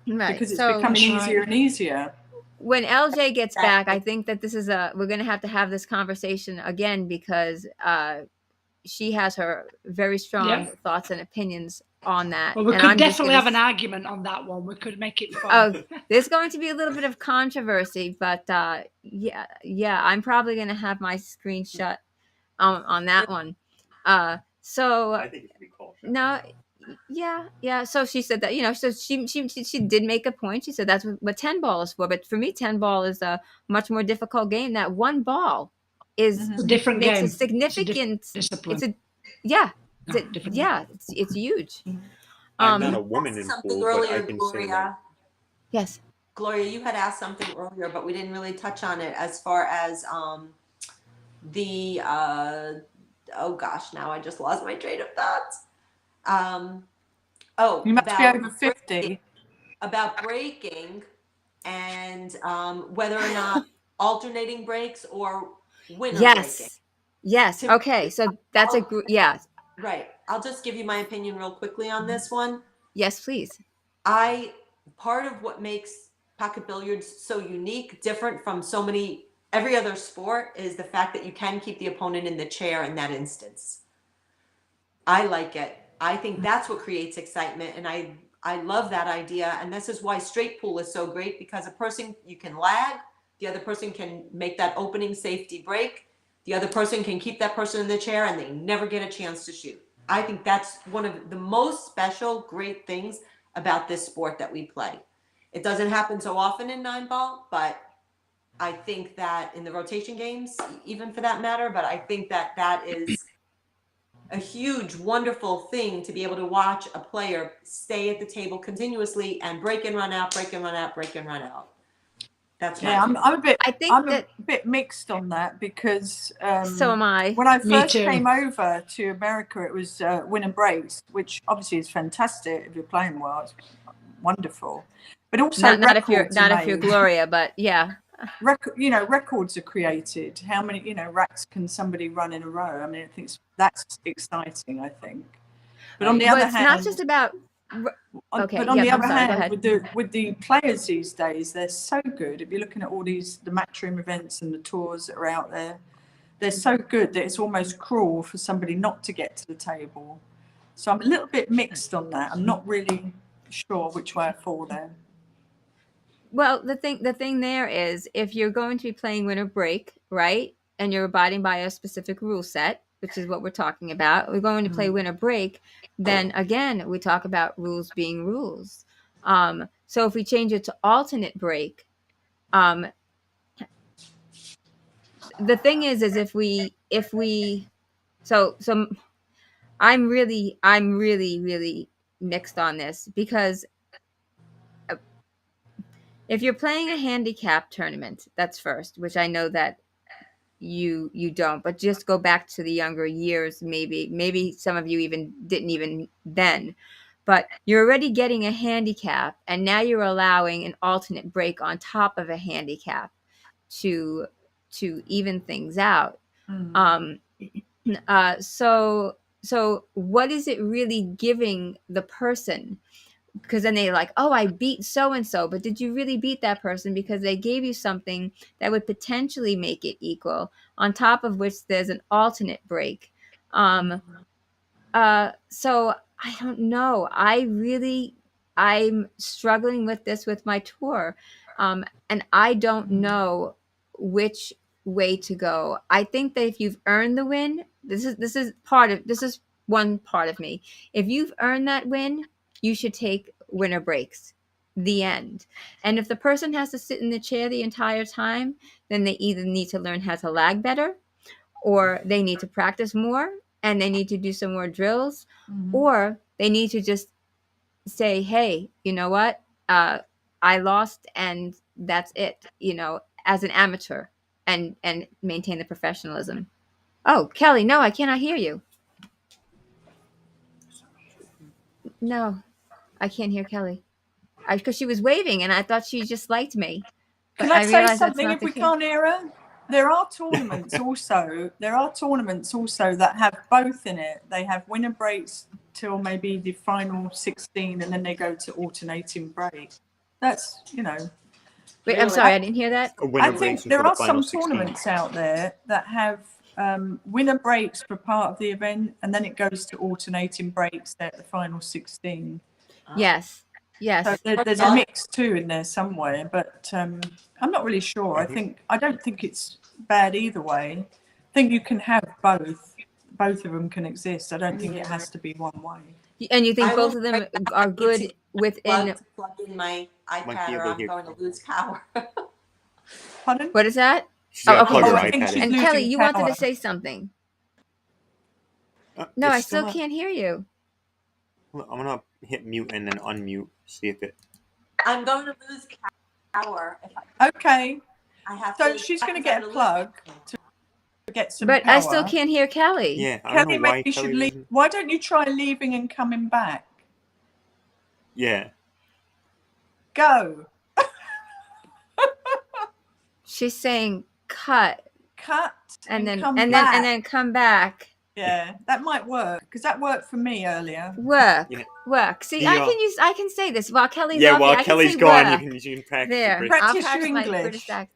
right? Because it's becoming easier and easier. When LJ gets back, I think that we're going to have this conversation again, because she has her very strong thoughts and opinions on that. Well, we could definitely have an argument on that one. We could make it fun. Oh, there's going to be a little bit of controversy, but yeah, I'm probably going to have my screen shut on that one. So I think it should be called. no, Yeah. So she said that, so she did make a point. She said that's what 10 ball is for. But for me, 10 ball is a much more difficult game. That one ball is It's a different makes a game. It's a different significant. discipline. It's a yeah, Different. yeah. It's huge. I'm not a You woman asked in something pool, but I earlier, can say that. Yes. Gloria, you had asked something earlier, but we didn't really touch on it as far as the oh gosh, now I just lost my train of thought. You must be over 50. About breaking and whether or not alternating breaks or winner breaking. Yes. To Okay. So that's yeah. Right. I'll just give you my opinion real quickly on this one. Yes, please. Part of what makes pocket billiards so unique, different from every other sport, is the fact that you can keep the opponent in the chair in that instance. I like it. I think that's what creates excitement, and I love that idea. And this is why straight pool is so great, because you can lag, the other person can make that opening safety break, the other person can keep that person in the chair, and they never get a chance to shoot. I think that's one of the most special, great things about this sport that we play. It doesn't happen so often in 9 ball, but I think that in the rotation games, even for that matter, but I think that that is a huge, wonderful thing to be able to watch a player stay at the table continuously and break and run out, break and run out, break and run out. That's Yeah, I'm I think I'm that a bit mixed on that, because so am I. when I Me first too. came over to America, it was win and breaks, which obviously is fantastic if you're playing well. It's wonderful, but also Not if you're records are not if you're made. Gloria, but yeah. Records are created. How many racks can somebody run in a row? I mean, I think that's exciting. I think, but on the But other it's not hand, just about okay. on Yeah, the I'm other sorry. Go hand, ahead. with the players these days, they're so good. If you're looking at all the matchroom events and the tours that are out there, they're so good that it's almost cruel for somebody not to get to the table. So I'm a little bit mixed on that. I'm not really sure which way I fall there. Well, the thing there is, if you're going to be playing winner break, right, and you're abiding by a specific rule set, which is what we're talking about, we're going to play winner break, then again, we talk about rules being rules. So if we change it to alternate break, um, the thing is if we so I'm really mixed on this, because if you're playing a handicap tournament, that's first, which I know that you don't, but just go back to the younger years. Maybe some of you even didn't even then, but you're already getting a handicap, and now you're allowing an alternate break on top of a handicap to even things out. um so what is it really giving the person? Because then they're like, oh, I beat so and so, but did you really beat that person? Because they gave you something that would potentially make it equal, on top of which there's an alternate break. So I don't know. I'm struggling with this with my tour. And I don't know which way to go. I think that if you've earned the win, this is one part of me. If you've earned that win, you should take winner breaks. The end. And if the person has to sit in the chair the entire time, then they either need to learn how to lag better, or they need to practice more, and they need to do some more drills, or they need to just say, hey, you know what, I lost, and that's it, as an amateur, and maintain the professionalism. Oh, Kelly, no, I cannot hear you. No, I can't hear Kelly, because she was waving and I thought she just liked me, but Can I I say realized that's something not if the we case. can't hear her? There are tournaments also. That have both in it. They have winner breaks till maybe the final 16, and then they go to alternating break. That's Wait, I'm sorry, I didn't hear that. A I winner think breaks until there the are final some 16. tournaments out there that have winner breaks for part of the event, and then it goes to alternating breaks at the final 16. Yes. So there's a mix too in there somewhere, but I'm not really sure. I don't think it's bad either way. I think you can have both. Both of them can exist. I don't think it has to be one way. And you think I both will of them right now are need good to within? plug in my Might be iPad or able to I'm hear. going to lose power. Pardon? What is that? She's got to okay. plug Oh, her I think iPad she's in. And Kelly, losing you wanted power. to say something. No, It's I still not- can't hear you. I'm gonna hit mute and then unmute. See if it. I'm going to lose power if I, Okay, I have so to. she's going to because I'm get a gonna lose plug to get some But power. I still can't hear Kelly. Yeah, I don't Kelly, know why maybe you should Kelly leave. doesn't. Why don't you try leaving and coming back? Yeah. Go. She's saying cut Cut and then come and back. then come back. Yeah, that might work because that worked for me earlier. Work. Yeah. Work. See, The, I can say this while Kelly's Yeah, off. while I Kelly's can say gone, work. you can practice There. your Practice I'll your practice my English. British accent.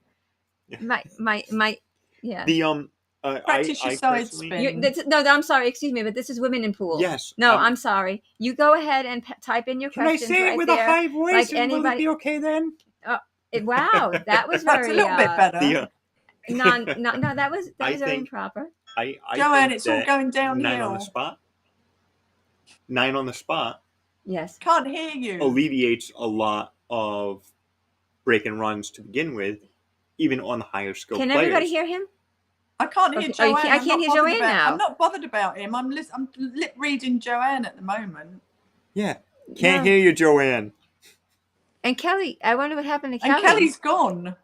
Yeah. My yeah. The Practice your side personally- spin. No, I'm sorry. Excuse me, but this is Women in Pool. Yes. No, I'm sorry. You go ahead and type in your Can I questions say it right with there. a high voice? like And will it anybody- be okay then? Wow, that was That's very a little bit better. The, no, that was I very think- improper. I JoAnn, think it's all that going 9 on downhill. the spot. 9 on the spot Yes. Can't hear you. alleviates a lot of break and runs to begin with, even on the higher skill Can players. everybody hear him? I can't hear Okay. Oh, you JoAnn. can't- I I'm can't not hear bothered JoAnn about- now. I'm not bothered about him. I'm lip reading JoAnn at the moment. Yeah. Can't No. hear you, JoAnn. And Kelly, I wonder what happened to Kelly. And Kelly's gone.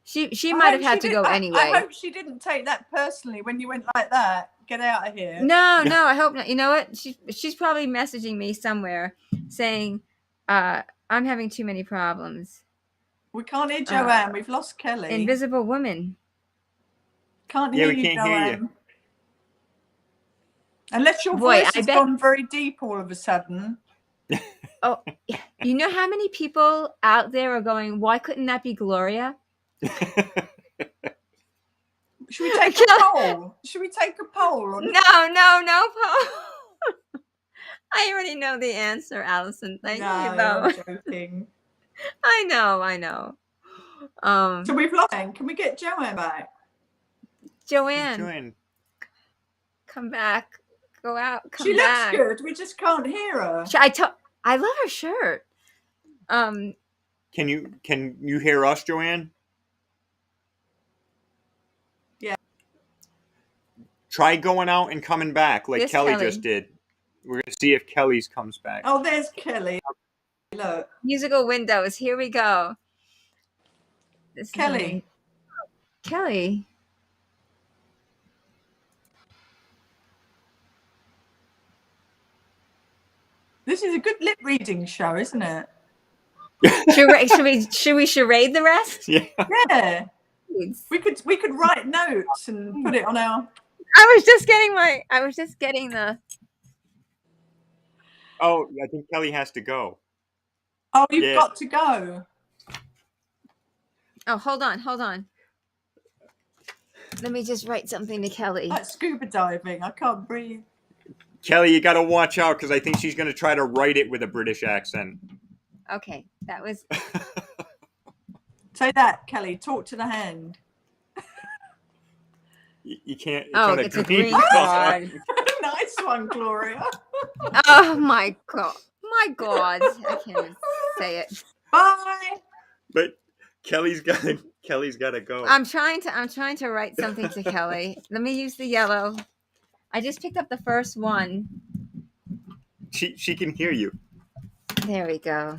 She I might have hope had she to go didn't- anyway. I hope she didn't take that personally when you went like that. Get out of here. No, I hope not. You know what? She's probably messaging me somewhere saying, I'm having too many problems. We can't hear JoAnn. We've lost Kelly. Invisible woman. Can't Yeah, hear we you, can't hear JoAnn. you. Unless your Boy, voice I has bet- gone very deep all of a sudden. Oh, you know how many people out there are going, why couldn't that be Gloria? Should we take a poll? Should we take a poll? No, Paul. I already know the answer, Allison. Thank you, No, though. I'm joking. I know. So we've lost. Can we get JoAnn back? JoAnn, JoAnn, come back. Go out. Come She back. looks good. We just can't hear her. I love her shirt. can you hear us, JoAnn? Yeah. Try going out and coming back like This Kelly Kelly. just did. We're gonna see if Kelly's comes back. Oh, there's Kelly. Look, Musical windows. Here we go. This is Kelly. amazing. Kelly. This is a good lip reading show, isn't it? Should we charade the rest? Yeah. Yeah. Please. We could write notes and put it on our. I was just getting the. Oh, I think Kelly has to go. Oh, you've Yeah. got to go. Oh, hold on. Let me just write something to Kelly. Like scuba diving. I can't breathe. Kelly, you got to watch out because I think she's going to try to write it with a British accent. Okay, that was. Say that, Kelly. Talk to the hand. You can't. Oh, on it's a green color. card. Nice one, Gloria. Oh my god! My God! I can't even say it. Bye. But Kelly's got to go. I'm trying to write something to Kelly. Let me use the yellow. I just picked up the first one. She can hear you. There we go.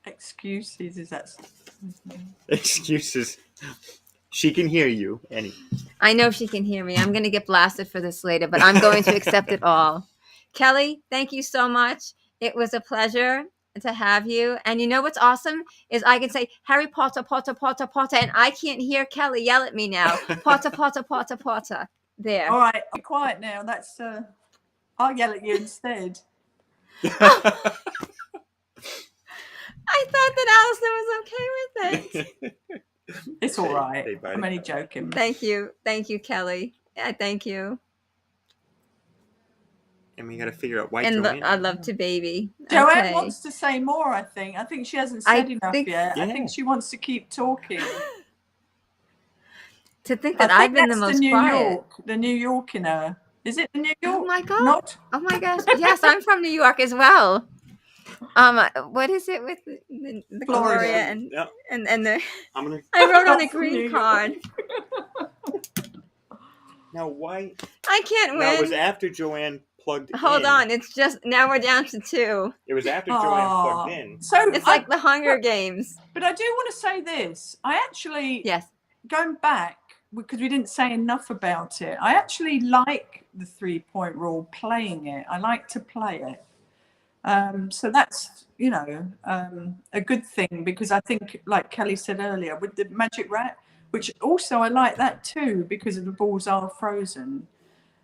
Excuses, is that? Excuses. She can hear you. I know she can hear me. I'm going to get blasted for this later, but I'm going to accept it all. Kelly, thank you so much. It was a pleasure to have you. And you know what's awesome is I can say Harry Potter, Potter, Potter, Potter, and I can't hear Kelly yell at me now. Potter, Potter, Potter, Potter. There. All right, be quiet now. That's. I'll yell at you instead. I thought that Allison was okay with it. It's all right. Hey, buddy. I'm only joking. Thank you, Kelly. Yeah, thank you. And we got to figure out why And JoAnn. I love to baby. JoAnn Okay. wants to say more, I think. I think she hasn't I said enough think- yet. I Yeah. think she wants to keep talking. To think I that I've think been the that's the most New quiet. York, the New York in her. Is it the New Oh York? my god. Not Oh my gosh. Yes, I'm from New York as well. What is it with the Gloria Florida. and Yeah, and the I'm gonna. I wrote on Not the from green New York. card. Now, why? I can't Now, it was win. after JoAnn plugged Hold in. on, it's just now we're down to 2. It was after JoAnn plugged Ah, in. so It's like the Hunger Games. but I do want to say this. I actually, Yes. going back, because we didn't say enough about it, I actually like the 3-point rule, playing it. I like to play it. So that's, a good thing, because I think, like Kelly said earlier, with the Magic Rat, which also I like that too, because the balls are frozen.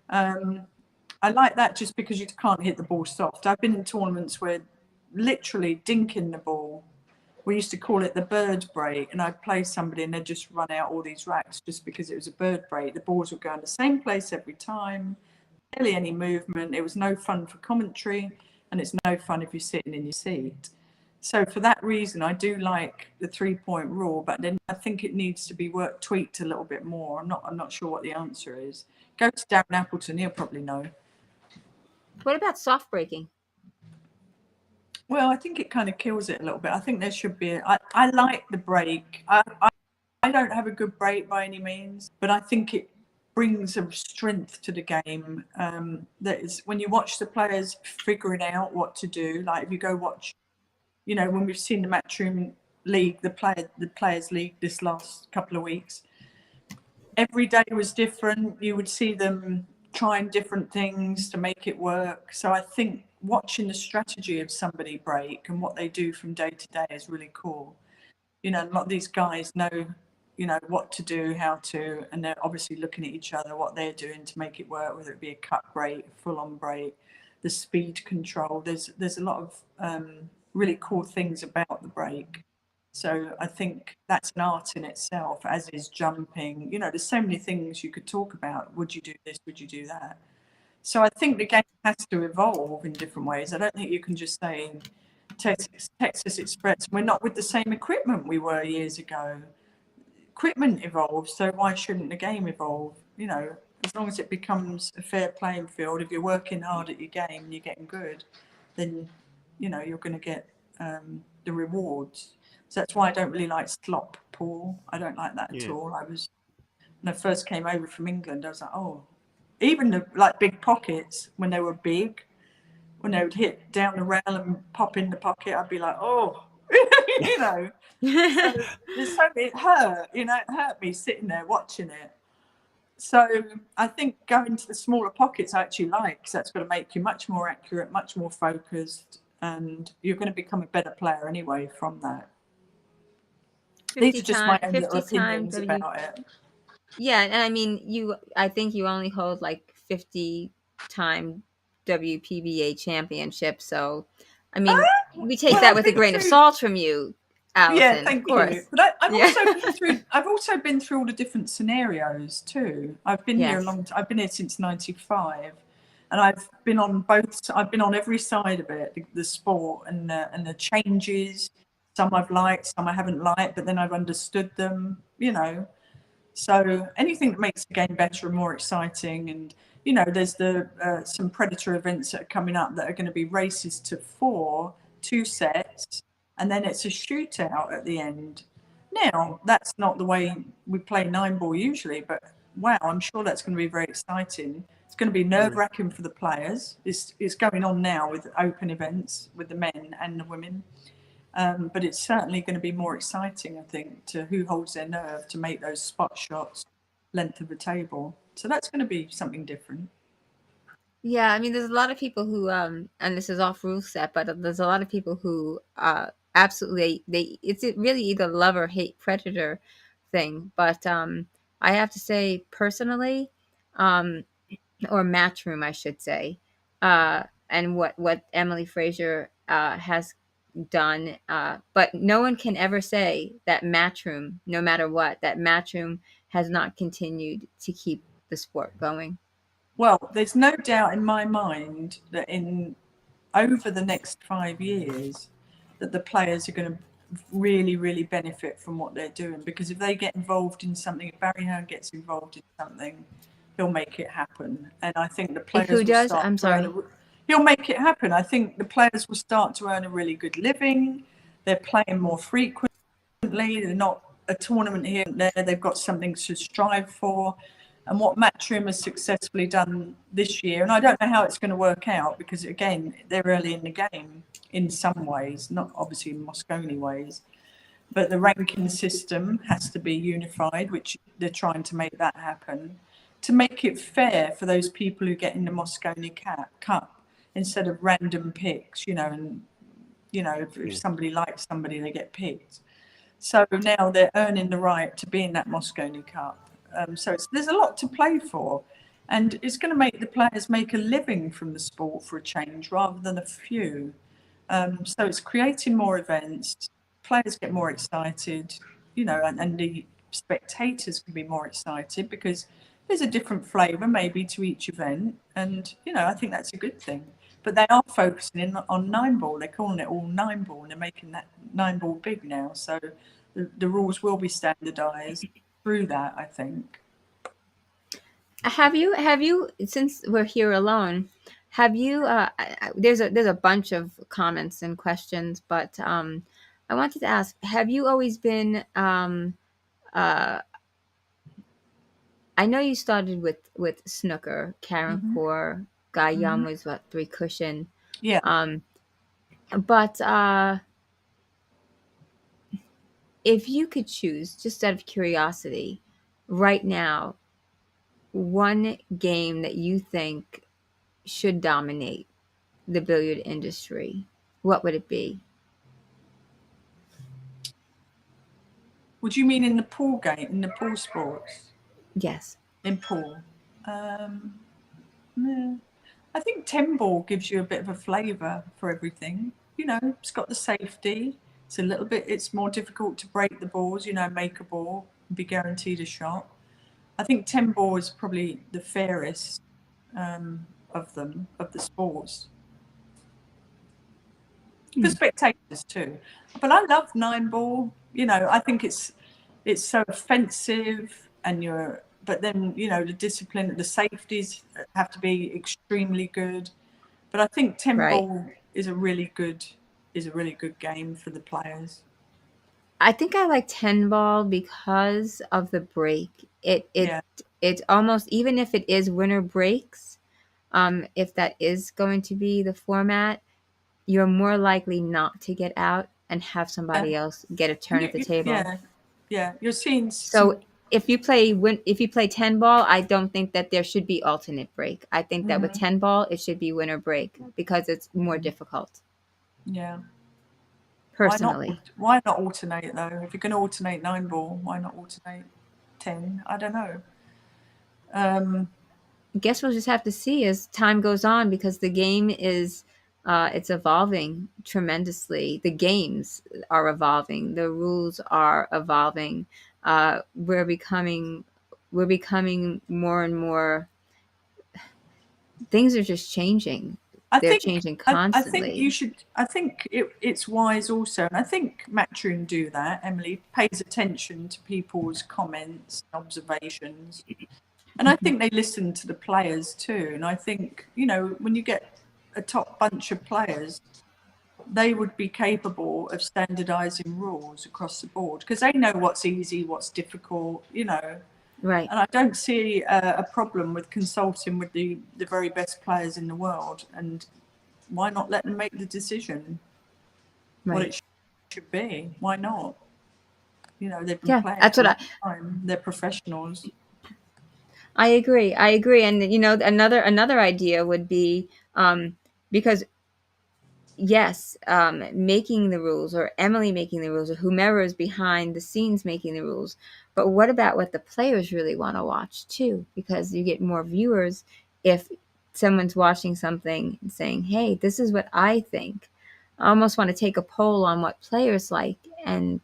I like that just because you can't hit the ball soft. I've been in tournaments where literally dinking the ball, we used to call it the bird break, and I'd play somebody and they'd just run out all these racks just because it was a bird break. The balls would go in the same place every time, barely any movement. It was no fun for commentary, and it's no fun if you're sitting in your seat. So for that reason, I do like the 3-point rule, but then I think it needs to be tweaked a little bit more. I'm not sure what the answer is. Go to Darren Appleton, he'll probably know. What about soft breaking? Well, I think it kind of kills it a little bit. I think there should be. I like the break. I don't have a good break by any means, but I think it brings a strength to the game. That is, when you watch the players figuring out what to do. Like if you go watch, when we've seen the Matchroom League, the Players League this last couple of weeks, every day was different. You would see them trying different things to make it work. So I think watching the strategy of somebody break and what they do from day to day is really cool. A lot of these guys know, what to do, how to, and they're obviously looking at each other, what they're doing to make it work, whether it be a cut break, full on break, the speed control. There's a lot of really cool things about the break. So I think that's an art in itself, as is jumping. There's so many things you could talk about. Would you do this? Would you do that? So I think the game has to evolve in different ways. I don't think you can just say Texas Express. We're not with the same equipment we were years ago. Equipment evolves, so why shouldn't the game evolve? As long as it becomes a fair playing field, if you're working hard at your game and you're getting good, then you're going to get the rewards. So that's why I don't really like slop pool. I don't like that at all. When I first came over from England, I was like, oh, even the big pockets, when they were big, when they would hit down the rail and pop in the pocket, I'd be like, oh, So it hurt, it hurt me sitting there watching it. So I think going to the smaller pockets I actually like, because that's going to make you much more accurate, much more focused, and you're going to become a better player anyway from that. These are just my own little opinions about it. Yeah, and I mean, I think you only hold like 50-time WPBA championship, so I mean, we take that with a grain of salt from you, Allison. Yeah, thank of course. you. But I've also been through all the different scenarios too. I've been here a long time. I've been here since '95, and I've been on every side of it, the sport and the changes. Some I've liked, some I haven't liked, but then I've understood them. So anything that makes the game better and more exciting, and there's some Predator events that are coming up that are going to be races to 4, 2 sets, and then it's a shootout at the end. Now, that's not the way we play 9-ball usually, but wow, I'm sure that's going to be very exciting. It's going to be nerve-wracking for the players. It's going on now with open events with the men and the women. But it's certainly going to be more exciting, I think, to who holds their nerve to make those spot shots length of the table. So that's going to be something different. Yeah, I mean, there's a lot of people who, and this is off rule set, but there's a lot of people who absolutely, it's really either love or hate Predator thing. But I have to say, personally, or Matchroom, I should say, and what Emily Fraser has done. But no one can ever say that Matchroom, no matter what, that Matchroom has not continued to keep the sport going. Well, there's no doubt in my mind that over the next 5 years, that the players are going to really, really benefit from what they're doing, because if they get involved in something, if Barry Hearn gets involved in something, he'll make it happen. And I think the If who players will does? start I'm to earn sorry. he'll make it happen. I think the players will start to earn a really good living. They're playing more frequently. They're not a tournament here and there. They've got something to strive for. And what Matchroom has successfully done this year, and I don't know how it's going to work out, because again, they're early in the game in some ways, not obviously in Moscone ways, but the ranking system has to be unified, which they're trying to make that happen, to make it fair for those people who get in the Moscone Cup, instead of random picks, and if somebody likes somebody, they get picked. So now they're earning the right to be in that Moscone Cup. So there's a lot to play for, and it's going to make the players make a living from the sport for a change, rather than a few. So it's creating more events. Players get more excited, and the spectators can be more excited, because there's a different flavour maybe to each event, and I think that's a good thing. But they are focusing in on 9-ball. They're calling it all 9-ball, and they're making that 9-ball big now. So the rules will be standardised through that, I think. Have you since we're here alone? Have you? There's a bunch of comments and questions, but I wanted to ask: have you always been? Uh, I know you started with snooker, Karen Core, Guy Young was what, three cushion. Yeah. But if you could choose, just out of curiosity, right now, one game that you think should dominate the billiard industry, what would it be? Would you mean in the pool game, in the pool sports? Yes. In pool? Yeah. I think 10-ball gives you a bit of a flavour for everything. It's got the safety. It's more difficult to break the balls, make a ball, and be guaranteed a shot. I think 10-ball is probably the fairest of the sports. For spectators too. But I love 9-ball. I think it's so offensive, but then the discipline, the safeties have to be extremely good. But I think 10-ball is a really good game for the players. I think I like 10-ball because of the break. It's almost, even if it is winner breaks, if that is going to be the format, you're more likely not to get out and have somebody else get a turn at the table. Yeah. You're seeing So if you play 10-ball, I don't think that there should be alternate break. I think that with 10-ball, it should be winner break, because it's more difficult. Yeah. Personally. Why not alternate though? If you're going to alternate 9-ball, why not alternate 10? I don't know. I guess we'll just have to see as time goes on, because the game is it's evolving tremendously. The games are evolving. The rules are evolving. We're becoming more and more. Things are just changing. They're changing constantly. I think it's wise also, and I think Matchroom do that. Emily pays attention to people's comments, observations, and I think they listen to the players too. And I think, when you get a top bunch of players, they would be capable of standardizing rules across the board, because they know what's easy, what's difficult, Right. And I don't see a problem with consulting with the very best players in the world. And why not let them make the decision what it should be? Why not? They've been playing that's for what a long time. They're professionals. I agree. And another idea would be, because yes, making the rules, or Emily making the rules, or whomever is behind the scenes making the rules. But what about what the players really want to watch too? Because you get more viewers if someone's watching something and saying, "Hey, this is what I think." I almost want to take a poll on what players like, and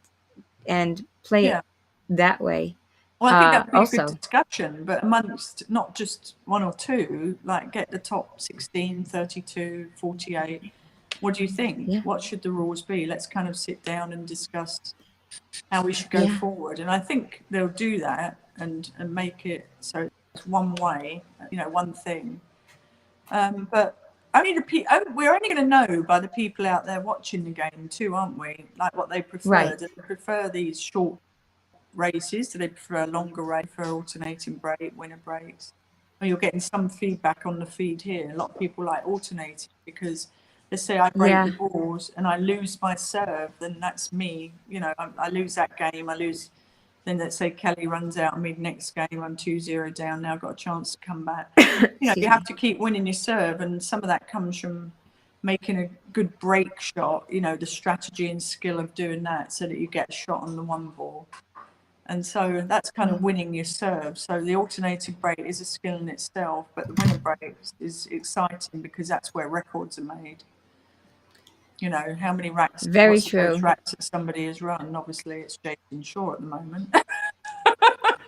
play it that way. Well, I think that'd be also a good discussion, but amongst not just one or two, like get the top 16, 32, 48, What do you think? Yeah. What should the rules be? Let's kind of sit down and discuss how we should go Yeah. forward. And I think they'll do that and make it so it's one way, one thing. But we're only going to know by the people out there watching the game too, aren't we? Like what they prefer. Right. Do they prefer these short races? Do they prefer a longer race, for alternating break, winner breaks? Well, you're getting some feedback on the feed here. A lot of people like alternating because let's say I break Yeah. the balls and I lose my serve, then that's me. I lose that game. I lose. Then let's say Kelly runs out on me next game. I'm 2-0 down. Now I've got a chance to come back. You have to keep winning your serve, and some of that comes from making a good break shot. The strategy and skill of doing that, so that you get a shot on the one ball. And so that's kind of winning your serve. So the alternating break is a skill in itself, but the winner break is exciting because that's where records are made. How many racks? Very what's the true. most racks that somebody has run? Obviously, it's Jason Shaw at the moment.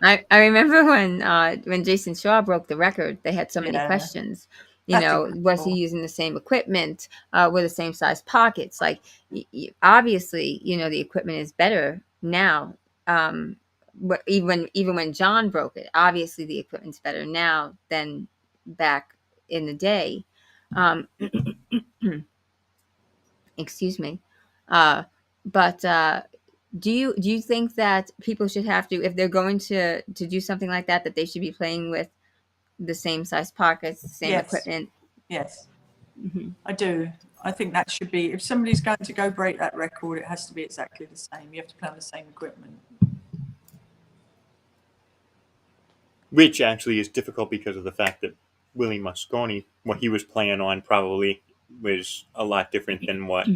I remember when Jason Shaw broke the record, they had so many questions. That's Was he incredible. using the same equipment? Were the same size pockets? Like, obviously, the equipment is better now. But even when John broke it, obviously the equipment's better now than back in the day. Excuse me. But do you think that people should have to, if they're going to do something like that, that they should be playing with the same size pockets, the same equipment? Yes, Mm-hmm. I do. I think that should be, if somebody's going to go break that record, it has to be exactly the same. You have to play on the same equipment. Which actually is difficult because of the fact that Willie Mosconi, what he was playing on probably was a lot different than what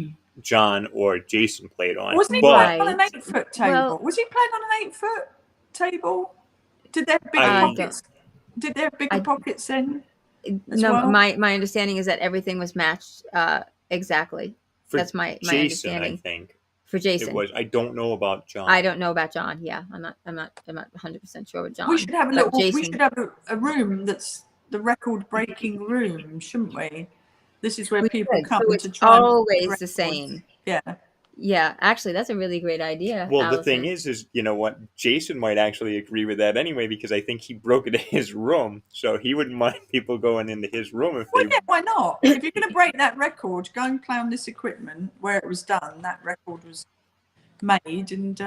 John or Jason played on. Wasn't he But playing on an 8-foot table? Well, Was he playing on an 8-foot table? Did they have bigger pockets? Did they have bigger pockets then? No, well? my understanding is that everything was matched exactly. That's my Jason, understanding. I think for Jason, it was. I don't know about John. I don't know about John. Yeah, I'm not 100% sure with John. We should have Jason, we should have a room that's the record-breaking room, shouldn't we? This is where people come so it's to try always and the same. Yeah. Yeah, actually, that's a really great idea. Well, Allison. the thing is, you know what? Jason might actually agree with that anyway, because I think he broke it in his room, so he wouldn't mind people going into his room if they. Yeah, why not? If you're going to break that record, go and play on this equipment where it was done. That record was made, and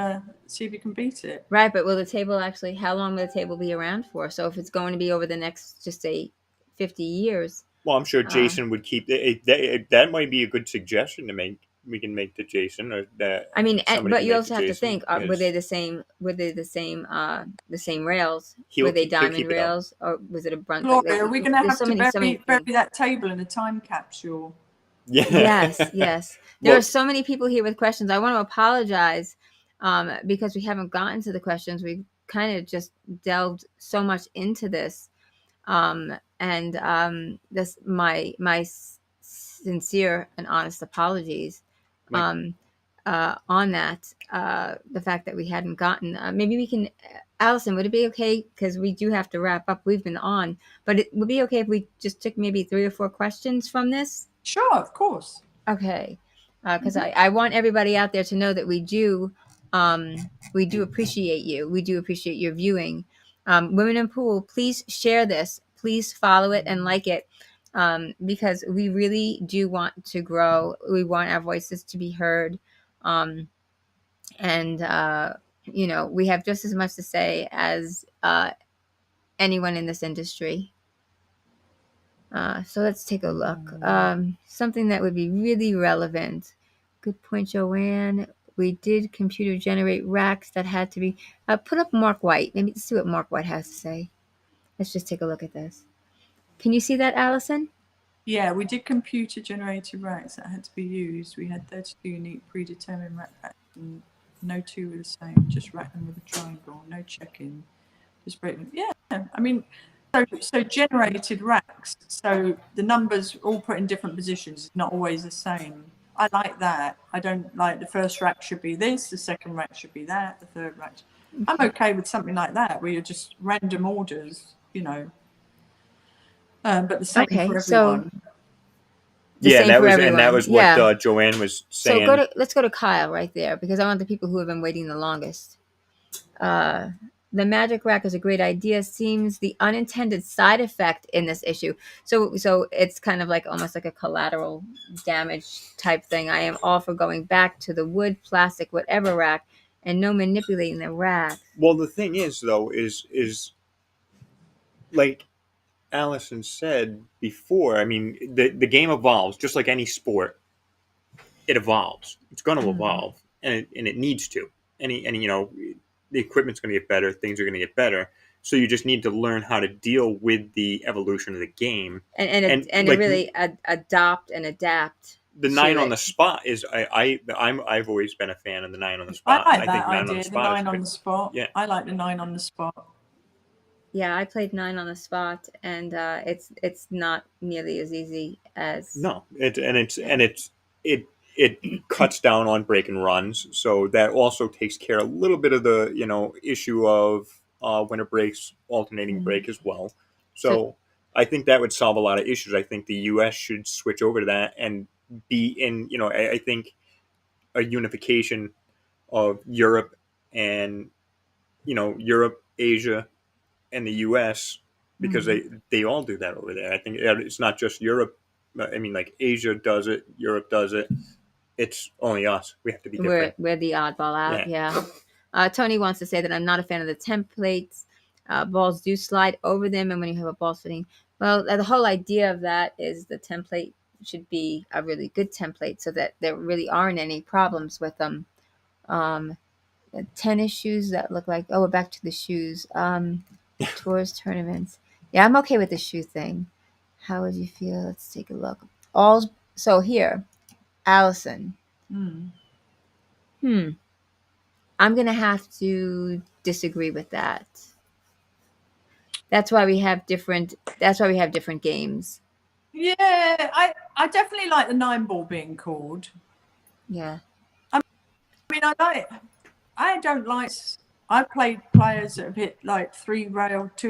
see if you can beat it. Right, but will the table actually? How long will the table be around for? So if it's going to be over the next, just say, 50 years. Well, I'm sure Jason would keep it. That might be a good suggestion to make. We can make to Jason, or that. I mean, but you also have to Jason, think: were they the same? Were they the same rails? Were they diamond rails, or was it a brunt? Gloria, are we going to have to bury that table in a time capsule? Yeah. Yes. There are so many people here with questions. I want to apologize because we haven't gotten to the questions. We've kind of just delved so much into this, and this my sincere and honest apologies on that. The fact that we hadn't gotten. Maybe we can. Allison, would it be okay? Because we do have to wrap up. We've been on, but it would be okay if we just took maybe 3 or 4 questions from this. Sure, of course. Okay, because I want everybody out there to know that we do appreciate you. We do appreciate your viewing. Women in Pool, please share this. Please follow it and like it, because we really do want to grow. We want our voices to be heard, and we have just as much to say as anyone in this industry. So let's take a look. Something that would be really relevant. Good point, JoAnn. We did computer generate racks that had to be put up. Mark White. Maybe let's see what Mark White has to say. Let's just take a look at this. Can you see that, Allison? Yeah, we did computer generated racks that had to be used. We had 32 unique predetermined rack packs, and no 2 were the same. Just rack them with a triangle. No check-in. Just break them. Yeah, I mean. So generated racks, so the numbers all put in different positions, not always the same. I like that. I don't like the first rack should be this, the second rack should be that, the third rack. I'm okay with something like that, where you're just random orders, but the same for everyone. same that for was everyone. and that was what Yeah. JoAnn was So saying. let's go to Kyle right there, because I want the people who have been waiting the longest. The magic rack is a great idea. Seems the unintended side effect in this issue. So it's kind of like almost like a collateral damage type thing. I am all for going back to the wood, plastic, whatever rack, and no manipulating the rack. Well, the thing is, though, is like Allison said before. I mean, the game evolves just like any sport. It evolves. It's going to evolve, and it needs to. And you know, the equipment's going to get better. Things are going to get better. So you just need to learn how to deal with the evolution of the game And like really adopt and adapt. the to 9 on it. the spot is I've always been a fan of the 9 on the I spot. like I that think 9 on idea, the the spot 9 is on good. the spot. Yeah. I like the 9 on the spot. Yeah, I played 9 on the spot, and it's not nearly as easy as No, it cuts down on break and runs, so that also takes care of a little bit of the issue of winter breaks, alternating break as well. So I think that would solve a lot of issues. I think the U.S. should switch over to that and be in. I think a unification of Europe and Europe, Asia, and the U.S. because they all do that over there. I think it's not just Europe. I mean, like Asia does it, Europe does it. It's only us. We have to be different. we're the oddball out. Yeah. Tony wants to say that I'm not a fan of the templates. Balls do slide over them, and when you have a ball sitting, well, the whole idea of that is the template should be a really good template so that there really aren't any problems with them. Tennis shoes that look like, oh, we're back to the shoes. Tours, tournaments. Yeah, I'm okay with the shoe thing. How would you feel? Let's take a look. So here, Allison. I'm gonna have to disagree with that. That's why we have different. That's why we have different games. Yeah, I definitely like the 9 ball being called. Yeah. I mean, I don't like. I've played players that have hit like 2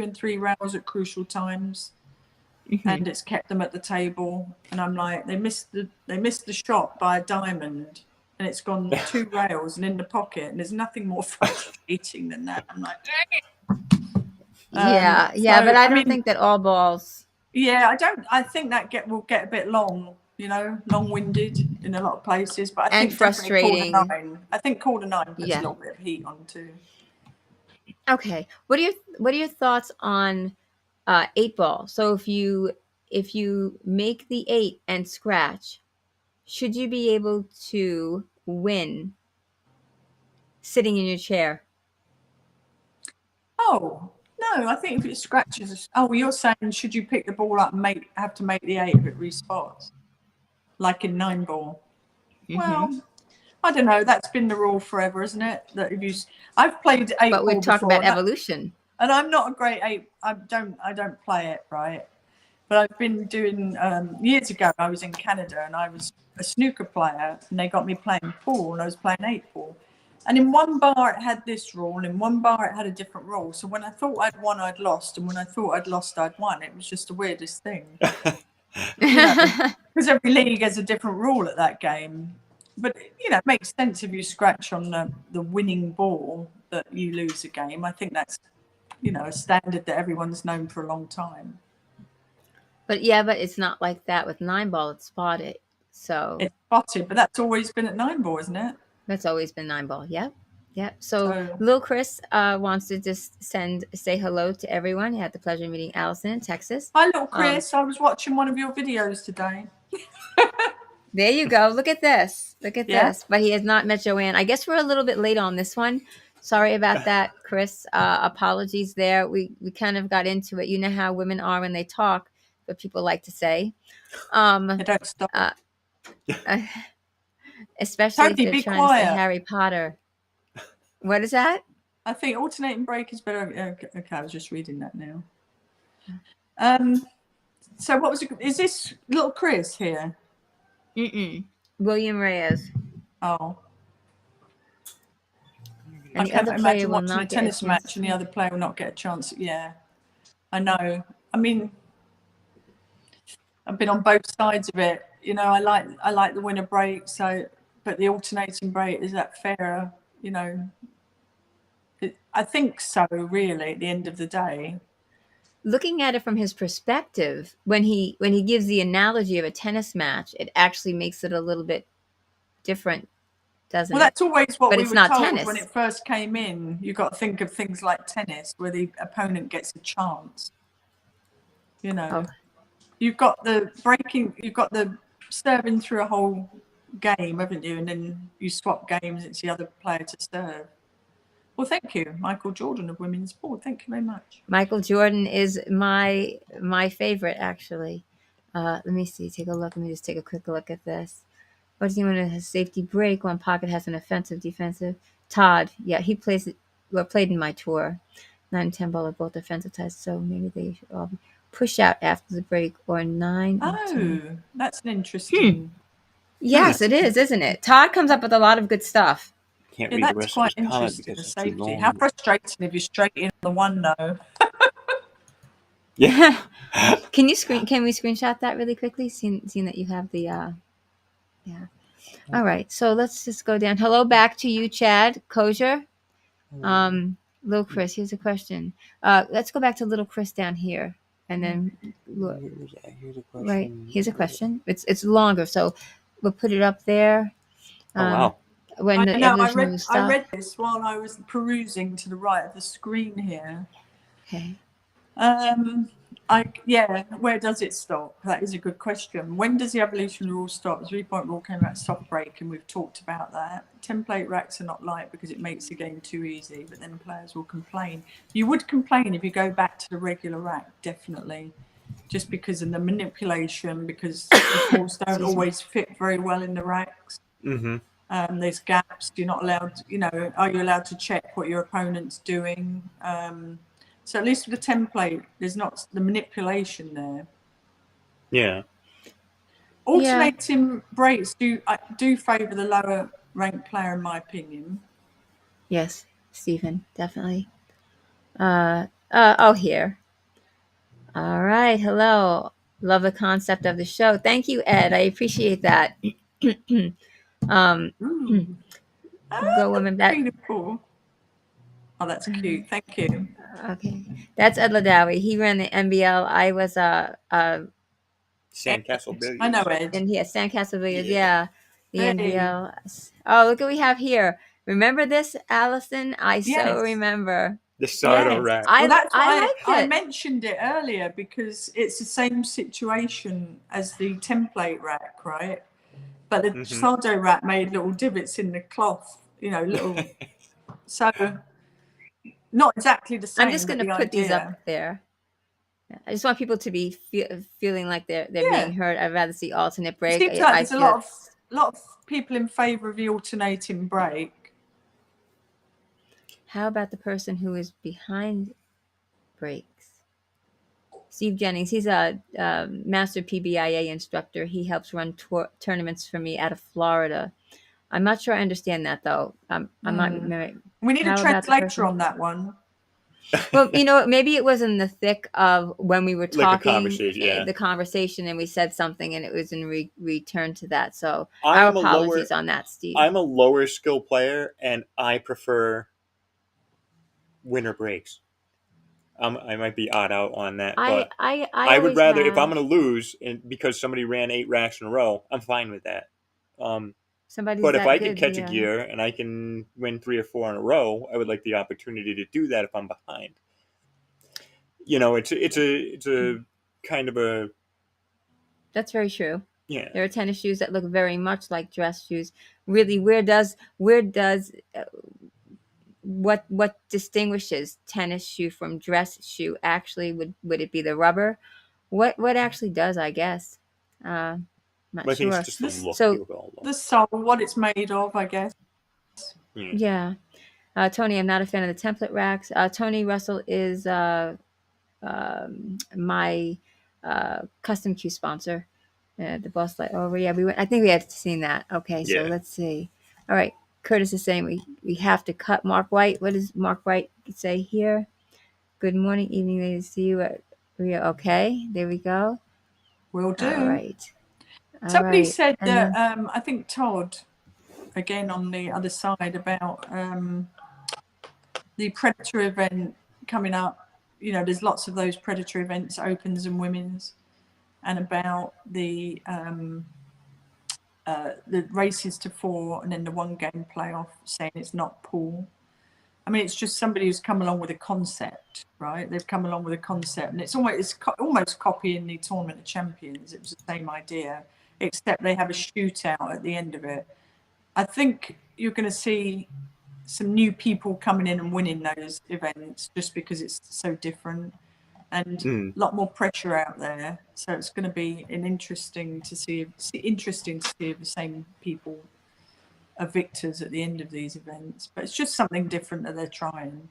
and 3 rails at crucial times, and it's kept them at the table. And I'm like, they missed the shot by a diamond, and it's gone 2 rails and in the pocket, and there's nothing more frustrating than that. I'm like, dang it. But I don't think that all balls. Yeah, I think that will get a bit long, long-winded in a lot of places. But I think frustrating. I think quarter 9 puts a little bit of heat on too. Okay, what are your thoughts on 8 ball? So if you make the 8 and scratch, should you be able to win sitting in your chair? Oh no, I think if it scratches. Oh, you're saying should you pick the ball up and have to make the 8 if it respots, like in 9 ball? Well, I don't know. That's been the rule forever, isn't it? That I've played 8 but ball we're talking before, about evolution. And I'm not a great 8. I don't play it right. But I've been doing years ago. I was in Canada and I was a snooker player, and they got me playing pool, and I was playing 8 ball. And in one bar it had this rule, in one bar it had a different rule. So when I thought I'd won, I'd lost, and when I thought I'd lost, I'd won. It was just the weirdest thing. Because every league has a different rule at that game. But it makes sense if you scratch on the winning ball that you lose a game. I think that's a standard that everyone's known for a long time. But it's not like that with 9 ball. It's spotted. So it's spotted, but that's always been at 9 ball, isn't it? That's always been 9 ball. Yep. So Lil Chris wants to just say hello to everyone. He had the pleasure of meeting Allison in Texas. Hi, Lil Chris. I was watching one of your videos today. There you go. Look at this. This. But he has not met JoAnn. I guess we're a little bit late on this one. Sorry about that, Chris. Apologies there. We kind of got into it. You know how women are when they talk, but people like to say. They don't stop. Especially Tony, if they're be trying quiet. to say Harry Potter. What is that? I think alternating break is better. Okay, I was just reading that now. So what was it? Is this Little Chris here? William Reyes. Oh. And I can't imagine watching a tennis match and the other player will not get a chance. Yeah, I know. I mean, I've been on both sides of it. you know, I like the winner break. So, but the alternating break, is that fairer? You know, I think so. Really, at the end of the day. Looking at it from his perspective, when he gives the analogy of a tennis match, it actually makes it a little bit different, doesn't Well, it? that's always what But we it's were not told when tennis. it first came in. You've got to think of things like tennis, where the opponent gets a chance. You know, Oh, you've got the breaking, you've got the serving through a whole game, haven't you? And then you swap games, it's the other player to serve. Well, thank you, Michael Jordan of women's sport. Thank you very much. Michael Jordan is my favorite, actually. Let me see. Take a look. Let me just take a quick look at this. What does he want a safety break? One pocket has an offensive, defensive. Todd, yeah, he plays. Well, played in my tour. 9 and 10 ball are both offensive types, so maybe they should all be push out after the break, or 9 and 10. Oh, that's an interesting. Yes, it is, isn't it? Todd comes up with a lot of good stuff. Can't Yeah, read the that's rest of quite his comment interesting. because The it's too safety. long. How frustrating if you're straight in the one though. Yeah. Can we screenshot that really quickly? Seeing that you have the yeah. All right, so let's just go down. Hello back to you, Chad Kosher. Little Chris, here's a question. Let's go back to little Chris down here, and then Here's a question. right here's a question. It's longer, so we'll put it up there. Oh wow. When the I know. evolution was I stopped. read this while I was perusing to the right of the screen here. Okay. Where does it stop? That is a good question. When does the evolution rule stop? The 3-point rule came out soft break, and we've talked about that. Template racks are not liked because it makes the game too easy, but then players will complain. You would complain if you go back to the regular rack, definitely, just because of the manipulation, because the balls don't always fit very well in the racks. Mm-hmm. There's gaps. You're not allowed, are you allowed to check what your opponent's doing? So at least with the template, there's not the manipulation there. Yeah. Alternating breaks do favour the lower ranked player, in my opinion. Yes, Stephen, definitely. Oh, here. All right. Hello. Love the concept of the show. Thank you, Ed. I appreciate that. Ooh. Go women. That Beautiful. Oh, that's cute. Thank you. okay. That's Ed Ladawi. He ran the NBL. I was Sandcastle billiards. I know, Ed. and he had Sandcastle Billiards. Yeah. The Hey. NBL. Oh, look what we have here. Remember this, Allison? I so Yes. remember. The Sardo Yes. rack. I Well, that's why liked I it. mentioned it earlier, because it's the same situation as the template rack, right? But the Sardo rack made little divots in the cloth, little. So not exactly the same. I'm just going to but put the these idea. up there. I just want people to be feeling like they're Yeah. being heard. I'd rather see alternate break. It seems like there's feel a lot of people in favour of the alternating break. How about the person who is behind breaks? Steve Jennings. He's a master PBIA instructor. He helps run tournaments for me out of Florida. I'm not sure I understand that though. I'm not. We need a How about the translator person- on that one. Well, maybe it was in the thick of when we were Like a talking, conversation, yeah. the conversation, and we said something, and it was in return to that. So I our am a apologies lower- on that, Steve. I'm a lower skill player, and I prefer winner breaks. I might be odd out on that, but I would always rather, if have I'm going to lose, and because somebody ran 8 racks in a row, I'm fine with that. somebody's But if that I good, can catch yeah. a gear and I can win 3 or 4 in a row, I would like the opportunity to do that if I'm behind. It's a kind of a That's very true. yeah. There are tennis shoes that look very much like dress shoes. Really, where does what distinguishes tennis shoe from dress shoe? Actually, would it be the rubber? What actually does? I guess. Not I think sure. it's just the look. So- of it all. The sole, what it's made of, I guess. Yeah. Tony, I'm not a fan of the template racks. Tony Russell is my custom queue sponsor. The boss light over. Yeah, I think we had seen that. Okay, so Yeah. let's see. All right, Curtis is saying we have to cut Mark White. What does Mark White say here? Good morning, evening, ladies. See you at Rio. Okay, there we go. Will do. All right. Somebody right. said And that, then, I think Todd, again on the other side, about the Predator event coming up. You know, there's lots of those Predator events, Opens and Women's, and about the races to 4 and then the 1 game playoff, saying it's not pool. I mean, it's just somebody who's come along with a concept, right? They've come along with a concept, and it's almost copying the Tournament of Champions. It was the same idea, except they have a shootout at the end of it. I think you're going to see some new people coming in and winning those events just because it's so different, and a lot more pressure out there. So it's going to be interesting to see if the same people are victors at the end of these events. But it's just something different that they're trying.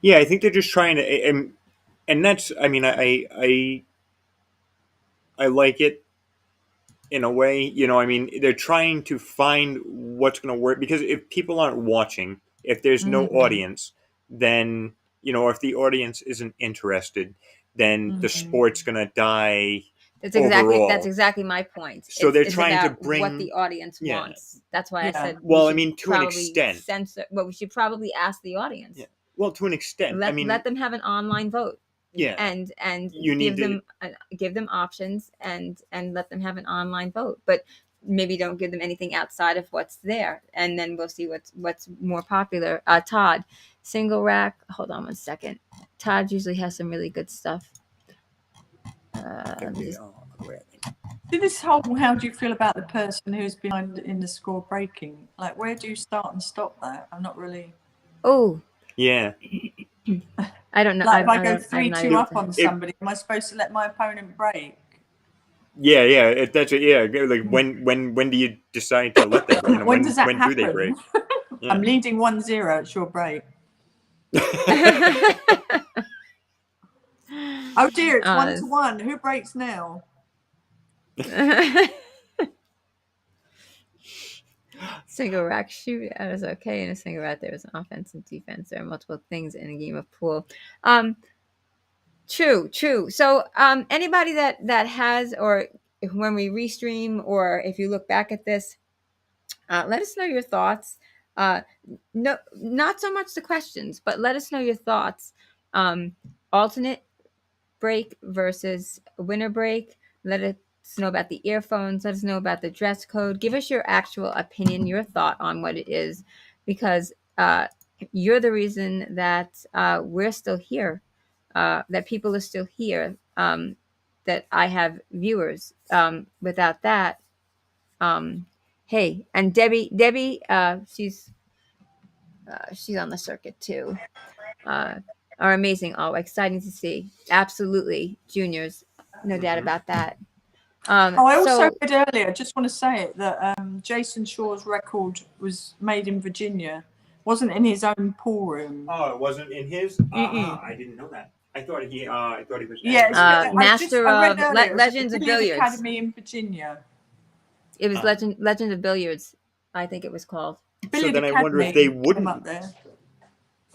Yeah, I think they're just trying to, and that's. I mean, I like it in a way. You know, I mean, they're trying to find what's going to work, because if people aren't watching, if there's no audience, then, you know, if the audience isn't interested, then the sport's going to die that's overall. exactly my point. So they're It's trying to about bring what the audience yeah. wants. That's why I Yeah. said Well, we I should mean, to an probably extent. censor. Well, we should probably ask the audience. Yeah. Well, to an extent. I mean, Let them have an online vote. yeah, and you need give them options and let them have an online vote, but maybe don't give them anything outside of what's there, and then we'll see what's more popular. Todd, single rack. Hold on one second. Todd usually has some really good stuff. Let me just, See, this whole, how do you feel about the person who's behind in the score breaking? Like, where do you start and stop that? I'm not really. oh, yeah. I don't know. Like, if I go I'm 3-2 not up on somebody, am I supposed to let my opponent break? Yeah. That's it. Yeah, like when do you decide to let them? You know, When does that when do they break? happen? Yeah. I'm leading 1-0. It's your break. Oh dear, it's 1-1. Who breaks now? Single rack shootout is okay. In a single rack, there is an offense and defense. There are multiple things in a game of pool. True. So, anybody that has, or when we restream, or if you look back at this, let us know your thoughts. No, not so much the questions, but let us know your thoughts. Alternate break versus winter break. Let us know about the earphones. Let us know about the dress code. Give us your actual opinion, your thought on what it is, because you're the reason that we're still here, that people are still here, that I have viewers. Without that, hey, and Debbie, she's on the circuit too. Are amazing. Oh, exciting to see. Absolutely, juniors, no doubt about that. I also read earlier, just want to say it, that Jason Shaw's record was made in Virginia, wasn't in his own pool room. Oh, it wasn't in his. I didn't know that. I thought he was. Yeah, Master I read of earlier, Legends of Billiards Academy in Virginia. It was Legend of Billiards, I think it was called. Billiard So then Academy, I wonder if they came wouldn't. Up there.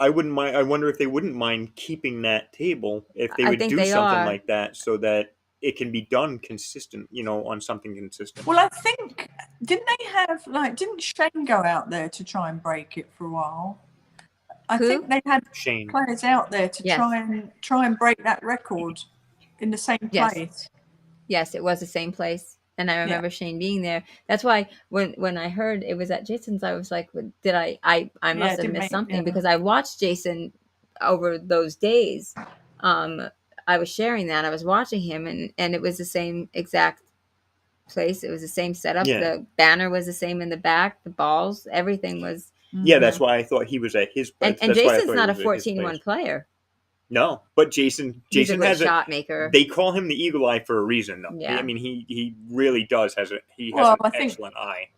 I wouldn't mind. I wonder if they wouldn't mind keeping that table if they I would think do they something are. like that, so that it can be done consistent. You know, on something consistent. Well, I think didn't Shane go out there to try and break it for a while? I think they had Shane. players out there to try and break that record in the same place. Yes, it was the same place. And I remember Shane being there. That's why when I heard it was at Jason's, I was like, did I must have missed something, because I watched Jason over those days. I was sharing that. I was watching him, and it was the same exact place. It was the same setup. Yeah. The banner was the same in the back. The balls, everything was. Yeah, that's why I thought he was at his place. And Jason's not a 14-1 player. No, but Jason He's a great has shot maker. They call him the Eagle Eye for a reason, though. Yeah. I mean, he really does has an excellent eye.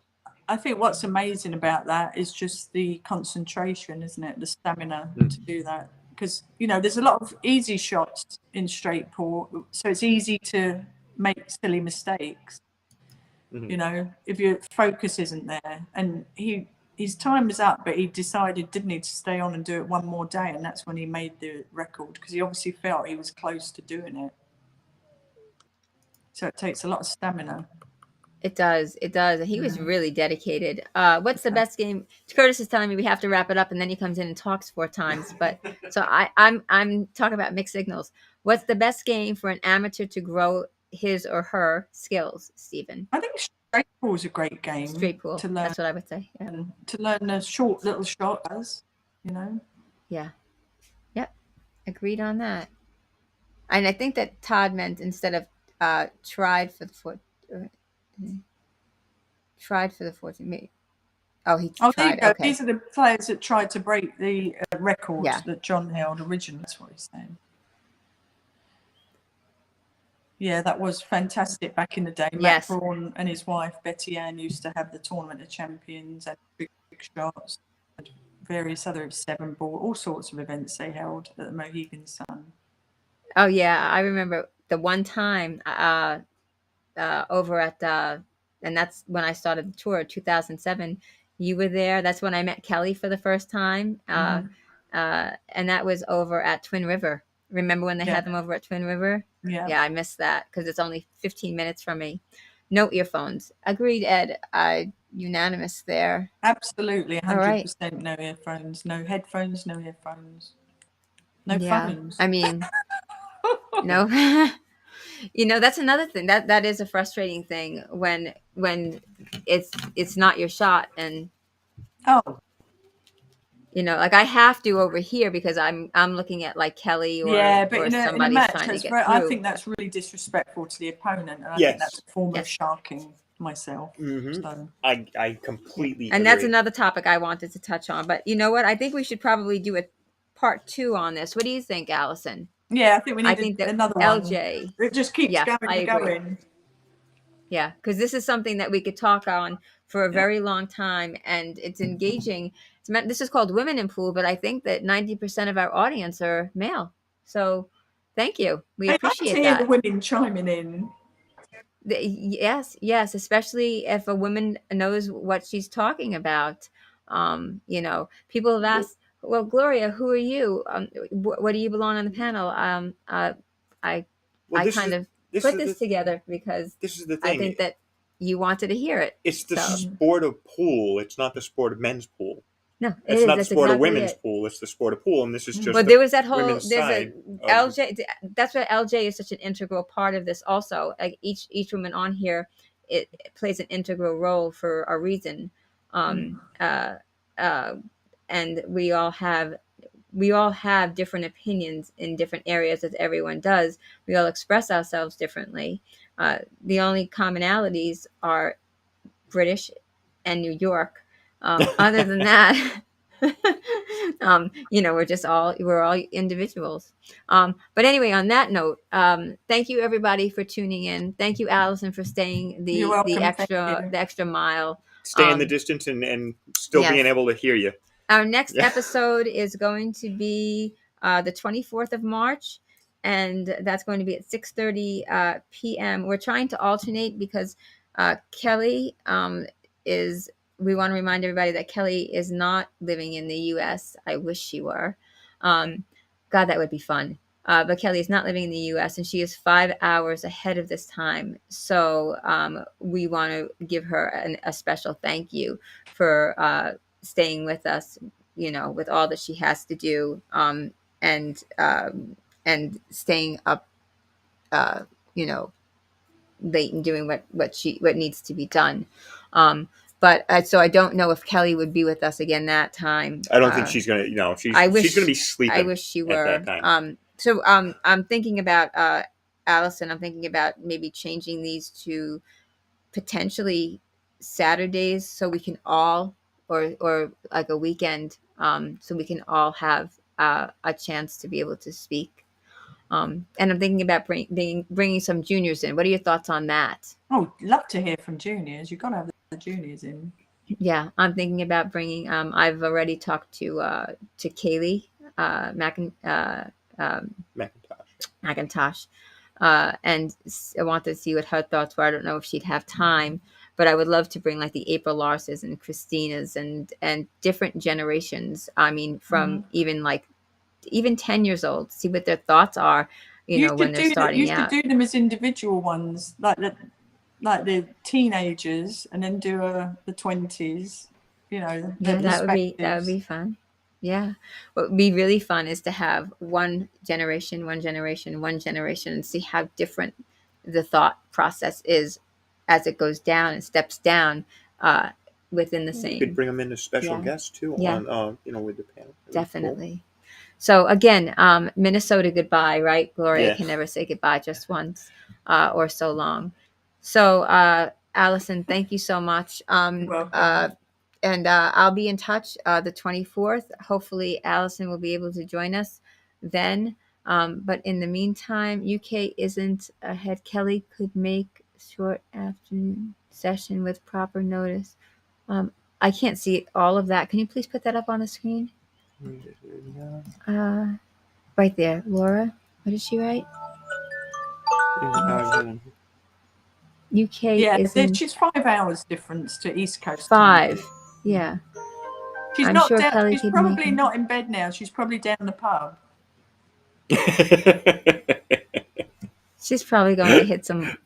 I think what's amazing about that is just the concentration, isn't it? The stamina to do that, because there's a lot of easy shots in straight pool, so it's easy to make silly mistakes. If your focus isn't there, and his time was up, but he decided, didn't he, to stay on and do it one more day, and that's when he made the record, because he obviously felt he was close to doing it. So it takes a lot of stamina. It does. It does. And he was really dedicated. What's the best game? Curtis is telling me we have to wrap it up, and then he comes in and talks 4 times. But so I'm talking about mixed signals. What's the best game for an amateur to grow his or her skills, Stephen? I think straight pool is a great game. Straight pool. To learn. That's what I would say. Yeah. To learn a short little shots, you know. Yeah. Yep. Agreed on that. And I think that Todd meant instead of tried for the 14. Oh, he Oh, there you tried. go. Okay. These are the players that tried to break the record Yeah. that John held originally. That's what he's saying. Yeah, that was fantastic back in the day. Yes. Matt Braun and his wife Betty Ann used to have the Tournament of Champions and big shots, and various other 7-ball, all sorts of events they held at the Mohegan Sun. Oh yeah, I remember the one time over at and that's when I started the tour, 2007. You were there. That's when I met Kelly for the first time, and that was over at Twin River. Remember when they had them over at Twin River? Yeah, I missed that because it's only 15 minutes from me. No earphones. Agreed, Ed. Unanimous there. absolutely, 100%. Right. No earphones, no headphones, no earphones, no Yeah. phones. I mean, no. That's another thing that is a frustrating thing when it's not your shot, and Oh, like I have to over here because I'm looking at like Kelly or yeah, but or in a somebody's match, trying to that's get very, through. I think that's really disrespectful to the opponent, and I Yes. think that's a form Yes. of sharking myself. Mhm. So I completely And that's agree. another topic I wanted to touch on. But you know what? I think we should probably do a part 2 on this. What do you think, Allison? yeah, I think we I need think that another LJ. one. It just keeps Yeah, going I and agree. going. Yeah, because this is something that we could talk on for a very long time, and it's engaging. This is called Women in Pool, but I think that 90% of our audience are male. So thank you. We I like to appreciate hear the that. women chiming in. Yes, especially if a woman knows what she's talking about. People have asked, well, Gloria, who are you? What do you belong on the panel? I kind of put this together because this is the I thing. think that you wanted to hear it. It's the So. sport of pool. It's not the sport of men's pool. No, It's not the That's sport of exactly women's it. pool. It's the sport of pool, and this is just But the there was that whole women's there's side a of LJ. That's why LJ is such an integral part of this. Also, like each woman on here, it plays an integral role for a reason. Uh, and we all have different opinions in different areas, as everyone does. We all express ourselves differently. The only commonalities are British and New York. Other than that, we're all individuals. But anyway, on that note, thank you everybody for tuning in. Thank you, Allison, for staying You're welcome. Thank you. the extra mile. staying the distance and still being able to hear you. Our next episode is going to be the 24th of March, and that's going to be at 6:30 p.m. We're trying to alternate because Kelly is. We want to remind everybody that Kelly is not living in the U.S. I wish she were. God, that would be fun. But Kelly is not living in the U.S. and she is 5 hours ahead of this time. So we want to give her a special thank you for staying with us, with all that she has to do, and staying up, late and doing what needs to be done. But so I don't know if Kelly would be with us again that time. I don't think she's gonna. She's going to be sleeping. I wish she were. At that time. So I'm thinking about Allison. I'm thinking about maybe changing these to potentially Saturdays, so we can all, or like a weekend, so we can all have a chance to be able to speak. And I'm thinking about bringing some juniors in. What are your thoughts on that? Oh, love to hear from juniors. You've got to have the juniors in. Yeah, I'm thinking about bringing. I've already talked to Kaylee McIntosh, and I wanted to see what her thoughts were. I don't know if she'd have time, but I would love to bring like the April Larses and Christinas and different generations. I mean, from even 10 years old, see what their thoughts are. when they're starting you out. should do them as individual ones, like the teenagers, and then do the 20s. Yeah, the that would be perspectives. fun. Yeah. What would be really fun is to have one generation, and see how different the thought process is as it goes down and steps down within the You same. could bring them in as special Yeah. guests too Yeah. on with the panel. That'd be cool. Definitely. So again, Minnesota goodbye, right? Gloria Yeah. can never say goodbye just once or so long. So Allison, thank you so much. You're welcome. And I'll be in touch the 24th. Hopefully Allison will be able to join us then. But in the meantime, UK isn't ahead. Kelly could make short afternoon session with proper notice. I can't see all of that. Can you please put that up on the screen? Right there. Laura, what did she write? UK Yeah, isn't she's 5 hours difference to East Coast 5. time. Yeah. She's I'm not sure down. Kelly She's could make probably it. not in bed now. She's probably down the pub. She's probably going to hit some,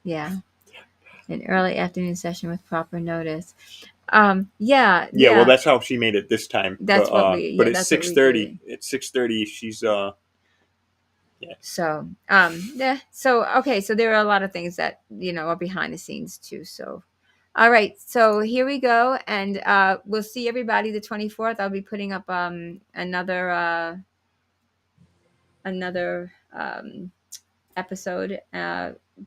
an early afternoon session with proper notice. Yeah. Well, that's how she made it this time. That's but, what we. But Yeah, it's that's what we 6:30. did. At 6:30, she's Yeah. So, So okay. So there are a lot of things that are behind the scenes too. So, all right. So here we go, and we'll see everybody the 24th. I'll be putting up another episode.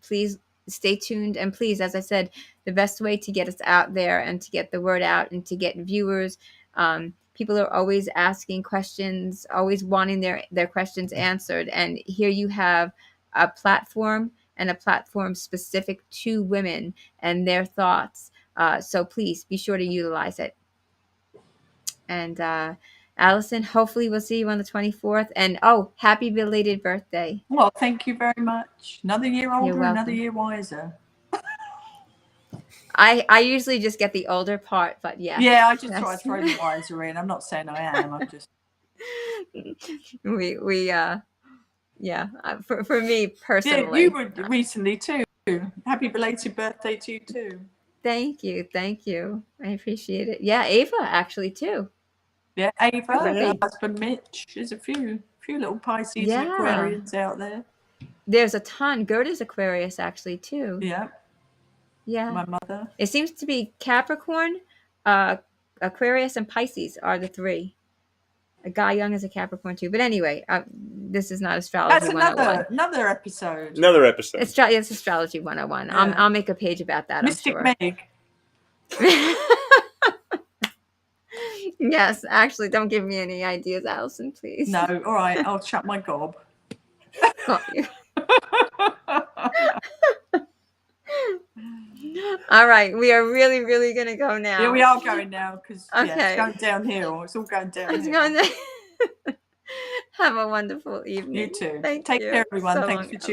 Please stay tuned, and please, as I said, the best way to get us out there and to get the word out and to get viewers. People are always asking questions, always wanting their questions answered, and here you have a platform, and a platform specific to women and their thoughts. So please be sure to utilize it. And Allison, hopefully we'll see you on the 24th. And happy belated birthday. Well, thank you very much. Another year older, another welcome. year wiser. I usually just get the older part, but yeah. Yeah, I just try to throw the wiser in. I'm not saying I am. I'm just. For me personally. Yeah, you were recently too. Happy belated birthday to you too. Thank you. I appreciate it. Yeah, Ava actually too. Yeah, Ava, Okay. her husband Mitch. There's a few little Pisces and Aquarians out there. There's a ton. Gerda's Aquarius actually too. Yeah. Yeah. My mother. It seems to be Capricorn, Aquarius, and Pisces are the 3. Guy Young is a Capricorn too. But anyway, this is not astrology. That's another episode. Another episode. It's astrology 101. Yeah. I'll make a page about that. Mystic I'm sure. Meg. Yes, actually, don't give me any ideas, Allison, please. No, all right, I'll shut my gob. All right, we are really, really going to go now. Yeah, we are going now because it's going downhill. It's all going downhill. Have a wonderful evening. You too. Take care, everyone. Thanks for tuning in.